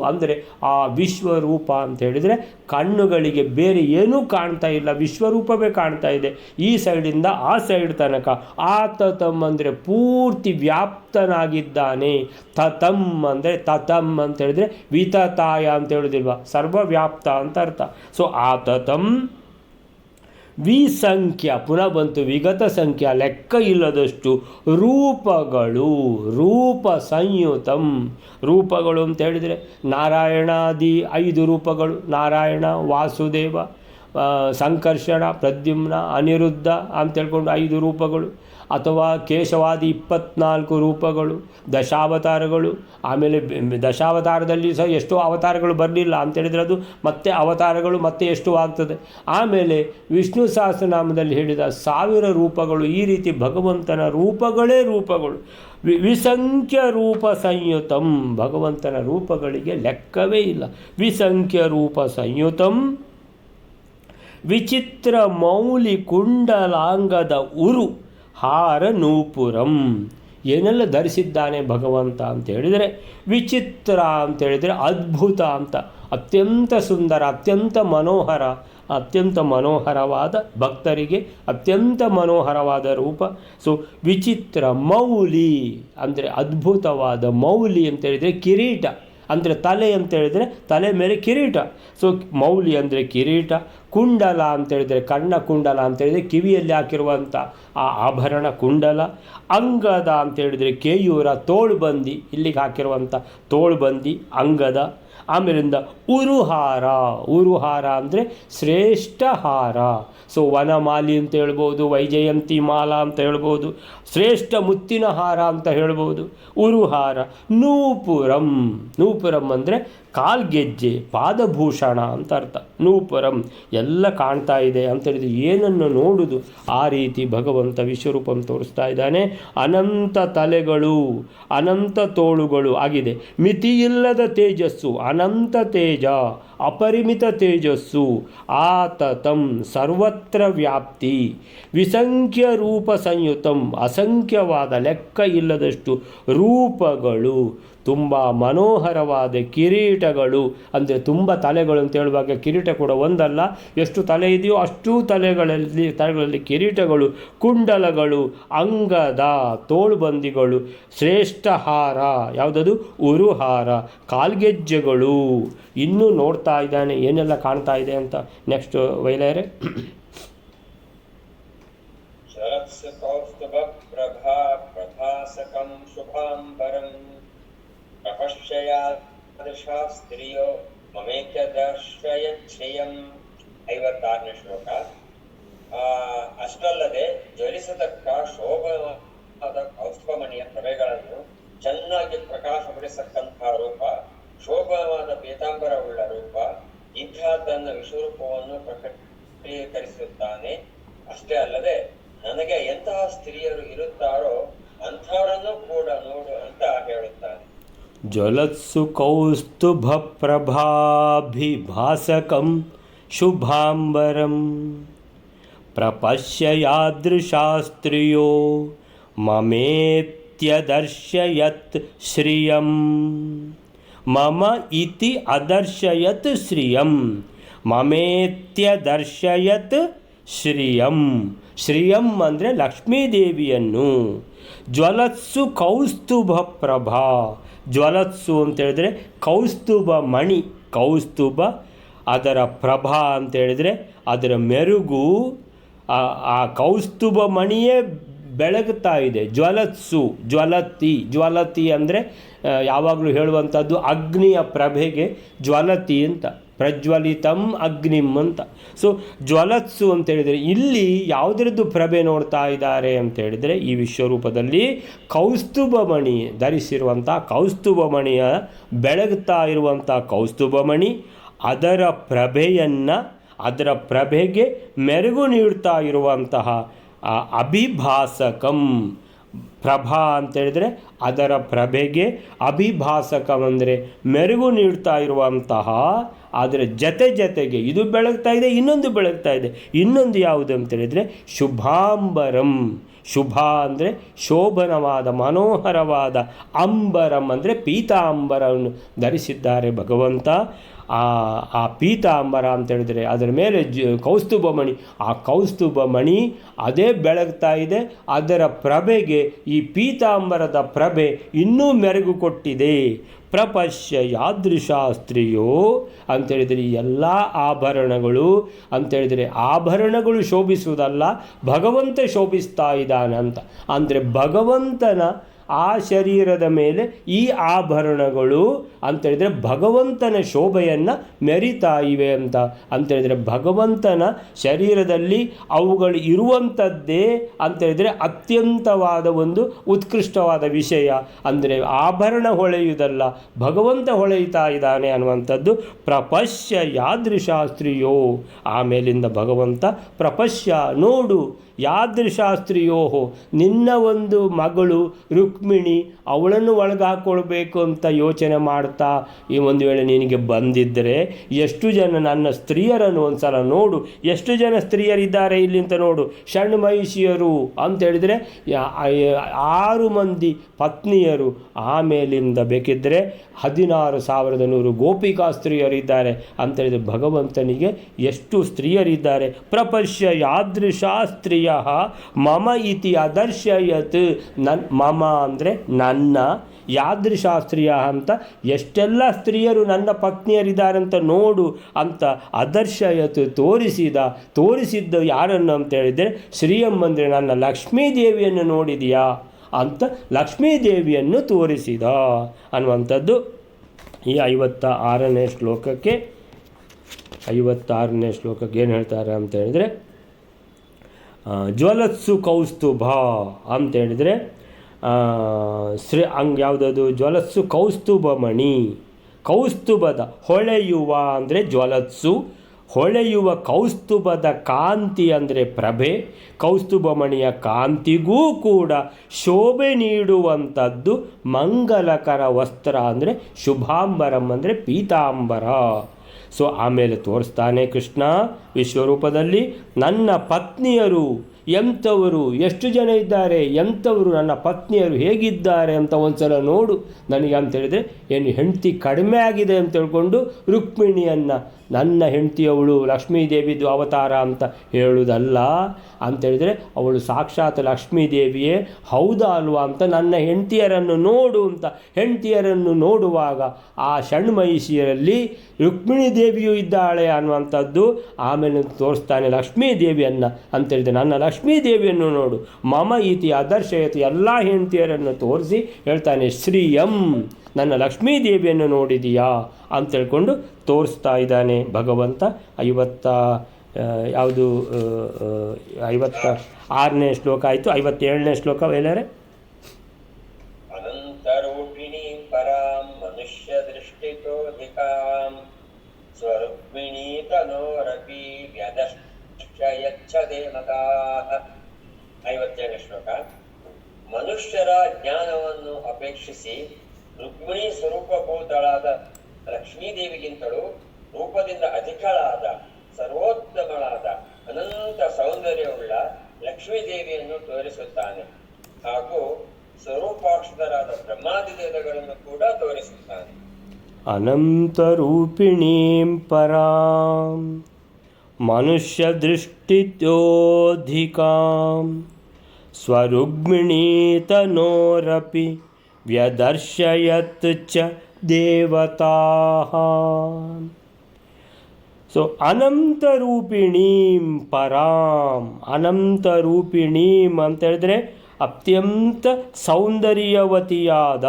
ಅಂದರೆ ಆ ವಿಶ್ವರೂಪ ಅಂತೇಳಿದರೆ ಕಣ್ಣುಗಳಿಗೆ ಬೇರೆ ಏನೂ ಕಾಣ್ತಾ ಇಲ್ಲ, ವಿಶ್ವರೂಪವೇ ಕಾಣ್ತಾ ಇದೆ ಈ ಸೈಡಿಂದ ಆ ಸೈಡ್ ತನಕ. ಆತತಂ ಅಂದರೆ ಪೂರ್ತಿ ವ್ಯಾಪ್ತನಾಗಿದ್ದಾನೆ. ತತಂ ಅಂದರೆ ತತಂ ಅಂತೇಳಿದರೆ ವಿತತಾಯ ಅಂತ ಹೇಳೋದಿಲ್ವ, ಸರ್ವವ್ಯಾಪ್ತ ಅಂತ ಅರ್ಥ. ಸೊ ಆತತಂ ವಿಸಂಖ್ಯ, ಪುನಃ ಬಂತು ವಿಗತ ಸಂಖ್ಯಾ, ಲೆಕ್ಕ ಇಲ್ಲದಷ್ಟು ರೂಪಗಳು. ರೂಪ ಸಂಯುತಂ, ರೂಪಗಳು ಅಂತ ಹೇಳಿದರೆ ನಾರಾಯಣಾದಿ 5 ರೂಪಗಳು, ನಾರಾಯಣ, ವಾಸುದೇವ, ಸಂಕರ್ಷಣ, ಪ್ರದ್ಯುಮ್ನ, ಅನಿರುದ್ಧ ಅಂತ ಹೇಳ್ಕೊಂಡು 5 ರೂಪಗಳು, ಅಥವಾ ಕೇಶವಾದಿ 24 ರೂಪಗಳು, ದಶಾವತಾರಗಳು. ಆಮೇಲೆ ದಶಾವತಾರದಲ್ಲಿ ಸಹ ಎಷ್ಟೋ ಅವತಾರಗಳು ಬರಲಿಲ್ಲ ಅಂತೇಳಿದರೆ ಅದು ಮತ್ತೆ ಅವತಾರಗಳು ಮತ್ತೆ ಎಷ್ಟು ಆಗ್ತದೆ. ಆಮೇಲೆ ವಿಷ್ಣು ಸಹಸ್ರನಾಮದಲ್ಲಿ ಹೇಳಿದ 1000 ರೂಪಗಳು. ಈ ರೀತಿ ಭಗವಂತನ ರೂಪಗಳೇ ರೂಪಗಳು. ವಿಸಂಖ್ಯ ರೂಪ ಸಂಯುತಂ, ಭಗವಂತನ ರೂಪಗಳಿಗೆ ಲೆಕ್ಕವೇ ಇಲ್ಲ. ವಿಸಂಖ್ಯ ರೂಪ ಸಂಯುತಂ ವಿಚಿತ್ರ ಮೌಲಿ ಕುಂಡಲಾಂಗದ ಉರು ಹಾರ ನೂಪುರಂ. ಏನೆಲ್ಲ ಧರಿಸಿದ್ದಾನೆ ಭಗವಂತ ಅಂತ ಹೇಳಿದರೆ, ವಿಚಿತ್ರ ಅಂತ ಹೇಳಿದರೆ ಅದ್ಭುತ ಅಂತ, ಅತ್ಯಂತ ಸುಂದರ, ಅತ್ಯಂತ ಮನೋಹರವಾದ, ಭಕ್ತರಿಗೆ ಅತ್ಯಂತ ಮನೋಹರವಾದ ರೂಪ. ಸೊ ವಿಚಿತ್ರ ಮೌಲಿ ಅಂದರೆ ಅದ್ಭುತವಾದ, ಮೌಲಿ ಅಂತ ಹೇಳಿದರೆ ಕಿರೀಟ ಅಂದರೆ ತಲೆ ಅಂತ ಹೇಳಿದರೆ ತಲೆ ಮೇಲೆ ಕಿರೀಟ. ಸೊ ಮೌಲಿ ಅಂದರೆ ಕಿರೀಟ. ಕುಂಡಲ ಅಂತೇಳಿದರೆ ಕರ್ಣ ಕುಂಡಲ ಅಂತೇಳಿದರೆ ಕಿವಿಯಲ್ಲಿ ಹಾಕಿರುವಂಥ ಆ ಆಭರಣ ಕುಂಡಲ. ಅಂಗದ ಅಂತೇಳಿದರೆ ಕೇಯೂರ, ತೋಳುಬಂದಿ, ಇಲ್ಲಿಗೆ ಹಾಕಿರುವಂಥ ತೋಳುಬಂದಿ ಅಂಗದ. ಆಮೇಲಿಂದ ಉರುಹಾರ ಅಂದರೆ ಶ್ರೇಷ್ಠ ಹಾರ. ಸೊ ವನಮಾಲಿ ಅಂತ ಹೇಳ್ಬೋದು, ವೈಜಯಂತಿ ಮಾಲಾ ಅಂತ ಹೇಳ್ಬೋದು, ಶ್ರೇಷ್ಠ ಮುತ್ತಿನ ಹಾರ ಅಂತ ಹೇಳ್ಬೋದು. ಉರುಹಾರ. ನೂಪುರಂ ಅಂದರೆ ಕಾಲ್ಗೆಜ್ಜೆ, ಪಾದಭೂಷಣ ಅಂತ ಅರ್ಥ. ನೂಪುರಂ ಎಲ್ಲ ಕಾಣ್ತಾ ಇದೆ ಅಂತೇಳಿದ್ರೆ ಏನನ್ನು ನೋಡುವುದು, ಆ ರೀತಿ ಭಗವಂತ ವಿಶ್ವರೂಪಂ ತೋರಿಸ್ತಾ ಇದ್ದಾನೆ. ಅನಂತ ತಲೆಗಳು, ಅನಂತ ತೋಳುಗಳು ಆಗಿದೆ. ಮಿತಿಯಿಲ್ಲದ ತೇಜಸ್ಸು, ಅನಂತ ತೇಜ, ಅಪರಿಮಿತ ತೇಜಸ್ಸು. ಆತತಂ ಸರ್ವತ್ರ ವ್ಯಾಪ್ತಿ. ವಿಸಂಖ್ಯ ರೂಪ ಸಂಯುತಂ, ಅಸಂಖ್ಯವಾದ ಲೆಕ್ಕ ಇಲ್ಲದಷ್ಟು ರೂಪಗಳು. ತುಂಬ ಮನೋಹರವಾದ ಕಿರೀಟಗಳು, ಅಂದರೆ ತುಂಬ ತಲೆಗಳು ಅಂತ ಹೇಳುವಾಗ ಕಿರೀಟ ಕೂಡ ಒಂದಲ್ಲ, ಎಷ್ಟು ತಲೆ ಇದೆಯೋ ಅಷ್ಟೂ ತಲೆಗಳಲ್ಲಿ ಕಿರೀಟಗಳು, ಕುಂಡಲಗಳು, ಅಂಗದ ತೋಳುಬಂದಿಗಳು, ಶ್ರೇಷ್ಠ ಹಾರ ಯಾವುದದು ಉರುಹಾರ, ಕಾಲ್ಗೆಜ್ಜೆಗಳು. ಇನ್ನೂ ನೋಡ್ತಾ ಇದ್ದಾನೆ ಏನೆಲ್ಲ ಕಾಣ್ತಾ ಇದೆ ಅಂತ. ನೆಕ್ಸ್ಟ್ ವೈಲಾರೆ. ಪ್ರಭಾಸಕಂ ಶುಭಾಂಬರಂ ಪ್ರಪಶ್ಯಯಾದೃಶಾಸ್ತ್ರಿಯೋ ಮಮೇಕ್ಯದರ್ಶಯಚ್ಛಯಂ. 56ನೇ ಶ್ಲೋಕ. ಅಷ್ಟಲ್ಲದೆ ಜ್ವಲಿಸತಕ್ಕ ಶೋಭವಾದ ಕೌಸ್ತುಭಮಣಿಯ ಪ್ರಭೆಗಳನ್ನು ಚೆನ್ನಾಗಿ ಪ್ರಕಾಶಪಡಿಸತಕ್ಕಂತಹ ರೂಪ, ಶೋಭವಾದ ಪೀತಾಂಬರವುಳ್ಳ ರೂಪ, ಇಂತಹದ್ದನ್ನು ವಿಶ್ವರೂಪವನ್ನು ಪ್ರಕಟೀಕರಿಸುತ್ತಾನೆ. ಅಷ್ಟೇ ಅಲ್ಲದೆ ನನಗೆ ಎಂತಹ ಸ್ತ್ರೀಯರು ಇರುತ್ತಾರೋ ಅಂಥವರನ್ನು ಕೂಡ ನೋಡು ಅಂತ ಹೇಳುತ್ತಾನೆ. ಜ್ವಲತ್ಸು ಕೌಸ್ತುಭ ಪ್ರಭಾಭಿಭಾಸಕಂ ಶುಭಾಂಬರಂ ಪ್ರಪಶ್ಯ ಯಾದೃಶಾಸ್ತ್ರಿಯೋ ಮಮೇತ್ಯದರ್ಶಯತ್ ಶ್ರಿಯಂ. ಮಮ ಇತಿ ಅದರ್ಶಯತ್ ಶ್ರಿಯಂ, ಮಮೇತ್ಯದರ್ಶಯತ್ ಶ್ರಿಯಂ. ಶ್ರಿಯಂ ಅಂದರೆ ಲಕ್ಷ್ಮೀದೇವಿಯನ್ನು. ಜ್ವಲತ್ಸು ಕೌಸ್ತುಭ ಪ್ರಭಾ. ಜ್ವಲತ್ಸು ಅಂತೇಳಿದರೆ ಕೌಸ್ತುಭ ಮಣಿ, ಕೌಸ್ತುಭ ಅದರ ಪ್ರಭಾ ಅಂತೇಳಿದರೆ ಅದರ ಮೆರುಗು, ಆ ಕೌಸ್ತುಭ ಮಣಿಯೇ ಬೆಳಗುತ್ತಾ ಇದೆ. ಜ್ವಲತ್ಸು, ಜ್ವಲತಿ ಅಂದರೆ ಯಾವಾಗಲೂ ಹೇಳುವಂಥದ್ದು ಅಗ್ನಿಯ ಪ್ರಭೆಗೆ ಜ್ವಲತಿ ಅಂತ, ಪ್ರಜ್ವಲಿತಂ ಅಗ್ನಿಂ ಅಂತ. ಸೊ ಜ್ವಲತ್ಸು ಅಂತೇಳಿದರೆ ಇಲ್ಲಿ ಯಾವುದರದ್ದು ಪ್ರಭೆ ನೋಡ್ತಾ ಇದ್ದಾರೆ ಅಂತೇಳಿದರೆ ಈ ವಿಶ್ವರೂಪದಲ್ಲಿ ಕೌಸ್ತುಭಮಣಿ ಧರಿಸಿರುವಂಥ ಕೌಸ್ತುಭಮಣಿಯ ಬೆಳಗುತ್ತಾ ಇರುವಂಥ ಕೌಸ್ತುಭಮಣಿ, ಅದರ ಪ್ರಭೆಯನ್ನು, ಅದರ ಪ್ರಭೆಗೆ ಮೆರುಗು ನೀಡ್ತಾ ಇರುವಂತಹ ಅಭಿಭಾಸಕಂ. ಪ್ರಭಾ ಅಂತೇಳಿದರೆ ಅದರ ಪ್ರಭೆಗೆ, ಅಭಿಭಾಸಕಂ ಅಂದರೆ ಮೆರುಗು ನೀಡ್ತಾ ಇರುವಂತಹ, ಅದರ ಜೊತೆಗೆ ಇದು ಬೆಳಗ್ತಾ ಇದೆ, ಇನ್ನೊಂದು ಬೆಳಗ್ತಾ ಇದೆ. ಇನ್ನೊಂದು ಯಾವುದು ಅಂತೇಳಿದರೆ ಶುಭಾಂಬರಂ. ಶುಭ ಅಂದರೆ ಶೋಭನವಾದ, ಮನೋಹರವಾದ, ಅಂಬರಂ ಅಂದರೆ ಪೀತಾಂಬರವನ್ನು ಧರಿಸಿದ್ದಾರೆ ಭಗವಂತ. ಆ ಪೀತಾಂಬರ ಅಂತೇಳಿದರೆ ಅದರ ಮೇಲೆ ಕೌಸ್ತುಭಮಣಿ, ಆ ಕೌಸ್ತುಭಮಣಿ ಅದೇ ಬೆಳಗ್ತಾ ಇದೆ. ಅದರ ಪ್ರಭೆಗೆ ಈ ಪೀತಾಂಬರದ ಪ್ರಭೆ ಇನ್ನೂ ಮೆರುಗು ಕೊಟ್ಟಿದೆ. ಪ್ರಪಶ್ಯ ಯಾದೃಶಾಸ್ತ್ರಿಯೋ ಅಂತೇಳಿದರೆ ಎಲ್ಲ ಆಭರಣಗಳು ಅಂತೇಳಿದರೆ ಆಭರಣಗಳು ಶೋಭಿಸುವುದಲ್ಲ, ಭಗವಂತ ಶೋಭಿಸ್ತಾ ಇದ್ದಾನೆ ಅಂತ. ಅಂದರೆ ಭಗವಂತನ ಆ ಶರೀರದ ಮೇಲೆ ಈ ಆಭರಣಗಳು ಅಂತೇಳಿದರೆ ಭಗವಂತನ ಶೋಭೆಯನ್ನು ಮೆರಿತಾ ಇವೆ ಅಂತೇಳಿದರೆ ಭಗವಂತನ ಶರೀರದಲ್ಲಿ ಅವುಗಳು ಇರುವಂಥದ್ದೇ ಅಂತೇಳಿದರೆ ಅತ್ಯಂತವಾದ ಒಂದು ಉತ್ಕೃಷ್ಟವಾದ ವಿಷಯ. ಅಂದರೆ ಆಭರಣ ಹೊಳೆಯುವುದಲ್ಲ, ಭಗವಂತ ಹೊಳೆಯುತ್ತಾ ಇದ್ದಾನೆ ಅನ್ನುವಂಥದ್ದು. ಪ್ರಪಶ್ಯ ಯಾದೃಶಾಸ್ತ್ರಿಯೋ, ಆಮೇಲಿಂದ ಭಗವಂತ ಪ್ರಪಶ್ಯ ನೋಡು, ಯಾದೃಶಾಸ್ತ್ರಿಯೋ, ನಿನ್ನ ಒಂದು ಮಗಳು ರುಕ್ಮಿಣಿ ಅವಳನ್ನು ಒಳಗಾಕೊಳ್ಬೇಕು ಅಂತ ಯೋಚನೆ ಮಾಡ್ತಾ ಈ ಒಂದು ವೇಳೆ ನಿನಗೆ ಬಂದಿದ್ದರೆ ಎಷ್ಟು ಜನ ನನ್ನ ಸ್ತ್ರೀಯರನ್ನು ಒಂದು ಸಲ ನೋಡು, ಎಷ್ಟು ಜನ ಸ್ತ್ರೀಯರಿದ್ದಾರೆ ಇಲ್ಲಿ ಅಂತ ನೋಡು. ಷಣ್ಮಹಿಷಿಯರು ಅಂತೇಳಿದರೆ 6 ಮಂದಿ ಪತ್ನಿಯರು, ಆಮೇಲಿಂದ ಬೇಕಿದ್ದರೆ 16,100 ಗೋಪಿಕಾ ಸ್ತ್ರೀಯರಿದ್ದಾರೆ ಅಂತೇಳಿದರೆ ಭಗವಂತನಿಗೆ ಎಷ್ಟು ಸ್ತ್ರೀಯರಿದ್ದಾರೆ. ಪ್ರಪಶ್ಯ ಯಾದೃಶಾ ಸ್ತ್ರೀಯ ಮಮ ಇತಿ ಅದರ್ಶಯತ್, ಮಮ ಅಂದರೆ ನನ್ನ, ಯಾದೃಶಾಸ್ತ್ರೀಯ ಅಂತ ಎಷ್ಟೆಲ್ಲ ಸ್ತ್ರೀಯರು ನನ್ನ ಪತ್ನಿಯರಿದ್ದಾರಂತ ನೋಡು ಅಂತ ಅದರ್ಶಯತ್ ತೋರಿಸಿದ್ದ ಯಾರನ್ನು ಅಂತ ಹೇಳಿದರೆ ಶ್ರೀಯಮ್ಮಂದರೆ ನನ್ನ ಲಕ್ಷ್ಮೀದೇವಿಯನ್ನು ನೋಡಿದೆಯಾ ಅಂತ ಲಕ್ಷ್ಮೀದೇವಿಯನ್ನು ತೋರಿಸಿದ ಅನ್ನುವಂಥದ್ದು ಈ 56ನೇ ಶ್ಲೋಕಕ್ಕೆ ಏನು ಹೇಳ್ತಾರೆ ಅಂತ ಹೇಳಿದರೆ, ಜ್ವಲತ್ಸು ಕೌಸ್ತುಭ ಅಂತೇಳಿದರೆ ಯಾವುದದು ಜ್ವಲತ್ಸು ಕೌಸ್ತುಭಮಣಿ, ಕೌಸ್ತುಭದ ಹೊಳೆಯುವ ಅಂದರೆ ಜ್ವಲತ್ಸು, ಹೊಳೆಯುವ ಕೌಸ್ತುಭದ ಕಾಂತಿ ಅಂದರೆ ಪ್ರಭೆ, ಕೌಸ್ತುಭಮಣಿಯ ಕಾಂತಿಗೂ ಕೂಡ ಶೋಭೆ ನೀಡುವಂಥದ್ದು ಮಂಗಲಕರ ವಸ್ತ್ರ ಅಂದರೆ ಶುಭಾಂಬರಂ ಅಂದರೆ ಪೀತಾಂಬರ. ಸೊ ಆಮೇಲೆ ತೋರಿಸ್ತಾನೆ ಕೃಷ್ಣ ವಿಶ್ವರೂಪದಲ್ಲಿ, ನನ್ನ ಪತ್ನಿಯರು ಎಂಥವರು, ಎಷ್ಟು ಜನ ಇದ್ದಾರೆ, ಎಂಥವರು ನನ್ನ ಪತ್ನಿಯರು ಹೇಗಿದ್ದಾರೆ ಅಂತ ಒಂದು ಸಲ ನೋಡು ನನಗೆ ಅಂತೇಳಿದರೆ, ಏನು ಹೆಂಡತಿ ಕಡಿಮೆ ಆಗಿದೆ ಅಂತ ತಿಳ್ಕೊಂಡು ರುಕ್ಮಿಣಿಯನ್ನು ನನ್ನ ಹೆಂಡತಿಯವಳು ಲಕ್ಷ್ಮೀದೇವಿದು ಅವತಾರ ಅಂತ ಹೇಳುವುದಲ್ಲ ಅಂತೇಳಿದರೆ, ಅವಳು ಸಾಕ್ಷಾತ್ ಲಕ್ಷ್ಮೀದೇವಿಯೇ ಹೌದಾ ಅಲ್ವಾ ಅಂತ ನನ್ನ ಹೆಂಡತಿಯರನ್ನು ನೋಡು ಅಂತ. ಹೆಂಡತಿಯರನ್ನು ನೋಡುವಾಗ ಆ ಷಣ್ಮಹಿಷಿಯರಲ್ಲಿ ರುಕ್ಮಿಣಿ ದೇವಿಯೂ ಇದ್ದಾಳೆ ಅನ್ನುವಂಥದ್ದು ಆಮೇಲೆ ತೋರಿಸ್ತಾನೆ ಲಕ್ಷ್ಮೀದೇವಿಯನ್ನು ಅಂತೇಳಿದರೆ, ನನ್ನ ಲಕ್ಷ್ಮೀದೇವಿಯನ್ನು ನೋಡು. ಮಮ ಇತಿ ಅದರ್ಶಯತಿ, ಎಲ್ಲ ಹೆಂಡತಿಯರನ್ನು ತೋರಿಸಿ ಹೇಳ್ತಾನೆ ಶ್ರೀಯಂ, ನನ್ನ ಲಕ್ಷ್ಮೀದೇವಿಯನ್ನು ನೋಡಿದೆಯಾ ಅಂತ ಹೇಳ್ಕೊಂಡು ತೋರಿಸ್ತಾ ಇದ್ದಾನೆ ಭಗವಂತ. 56ನೇ ಶ್ಲೋಕ ಆಯಿತು. 57ನೇ ಶ್ಲೋಕ ಎಲ್ಲರೇ, ಅನಂತರೂಪಿಣಿ ಪರಾಂ ಮನುಷ್ಯ ದೃಷ್ಟಿತೋಧಿಕಾಂ ಸ್ವರುಕ್ಮಿಣೀ ತನೋರಪಿ ವ್ಯದಶ್ಚಯಚ್ಛದೆ ಮತಾಃ. 57ನೇ ಶ್ಲೋಕ, ಮನುಷ್ಯರ ಜ್ಞಾನವನ್ನು ಅಪೇಕ್ಷಿಸಿ ರುಕ್ಮಿಣಿ ಸ್ವರೂಪಭೂತಳಾದ ಲಕ್ಷ್ಮೀದೇವಿಗಿಂತಲೂ ರೂಪದಿಂದ ಅಧಿಕಳಾದ ಸರ್ವೋತ್ತಮಳಾದ ಅನಂತ ಸೌಂದರ್ಯವುಳ್ಳ ಲಕ್ಷ್ಮೀದೇವಿಯನ್ನು ತೋರಿಸುತ್ತಾನೆ. ಹಾಗೂ ಸ್ವರೂಪಾಕ್ಷರಾದ ಬ್ರಹ್ಮಾದಿದೇವತೆಗಳನ್ನು ಕೂಡ ತೋರಿಸುತ್ತಾನೆ. ಅನಂತರೂಪಿಣೀಂ ಪರಾಂ ಮನುಷ್ಯ ದೃಷ್ಟಿತೋಧಿಕಾಂ ಸ್ವರುಕ್ಮಿಣೀತನೋರಪಿ ವ್ಯದರ್ಶಯತ್ ಚ ದೇವತಾಃ. ಸೊ ಅನಂತರೂಪಿಣೀಂ ಪರಾಂ, ಅನಂತರೂಪಿಣೀಂ ಅಂತ ಹೇಳಿದ್ರೆ ಅತ್ಯಂತ ಸೌಂದರ್ಯವತಿಯಾದ,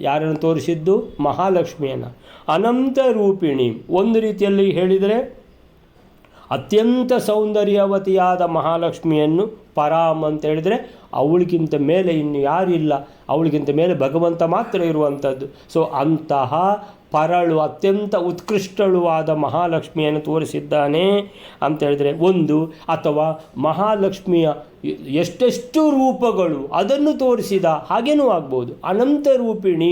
ಯಾರನ್ನು ತೋರಿಸಿದ್ದು? ಮಹಾಲಕ್ಷ್ಮಿಯನ್ನು. ಅನಂತರೂಪಿಣಿ ಒಂದು ರೀತಿಯಲ್ಲಿ ಹೇಳಿದರೆ ಅತ್ಯಂತ ಸೌಂದರ್ಯವತಿಯಾದ ಮಹಾಲಕ್ಷ್ಮಿಯನ್ನು ಪರಾಮ್ ಅಂತ ಹೇಳಿದರೆ ಅವಳಿಗಿಂತ ಮೇಲೆ ಇನ್ನು ಯಾರಿಲ್ಲ, ಅವಳಿಗಿಂತ ಮೇಲೆ ಭಗವಂತ ಮಾತ್ರ ಇರುವಂಥದ್ದು. ಸೊ ಅಂತಹ ಪರಳು ಅತ್ಯಂತ ಉತ್ಕೃಷ್ಟಳು ಆದ ಮಹಾಲಕ್ಷ್ಮಿಯನ್ನು ತೋರಿಸಿದ್ದಾನೆ ಅಂತ ಹೇಳಿದರೆ ಒಂದು, ಅಥವಾ ಮಹಾಲಕ್ಷ್ಮಿಯ ಎಷ್ಟೆಷ್ಟು ರೂಪಗಳು ಅದನ್ನು ತೋರಿಸಿದ ಹಾಗೇನೂ ಆಗ್ಬೋದು. ಅನಂತ ರೂಪಿಣಿ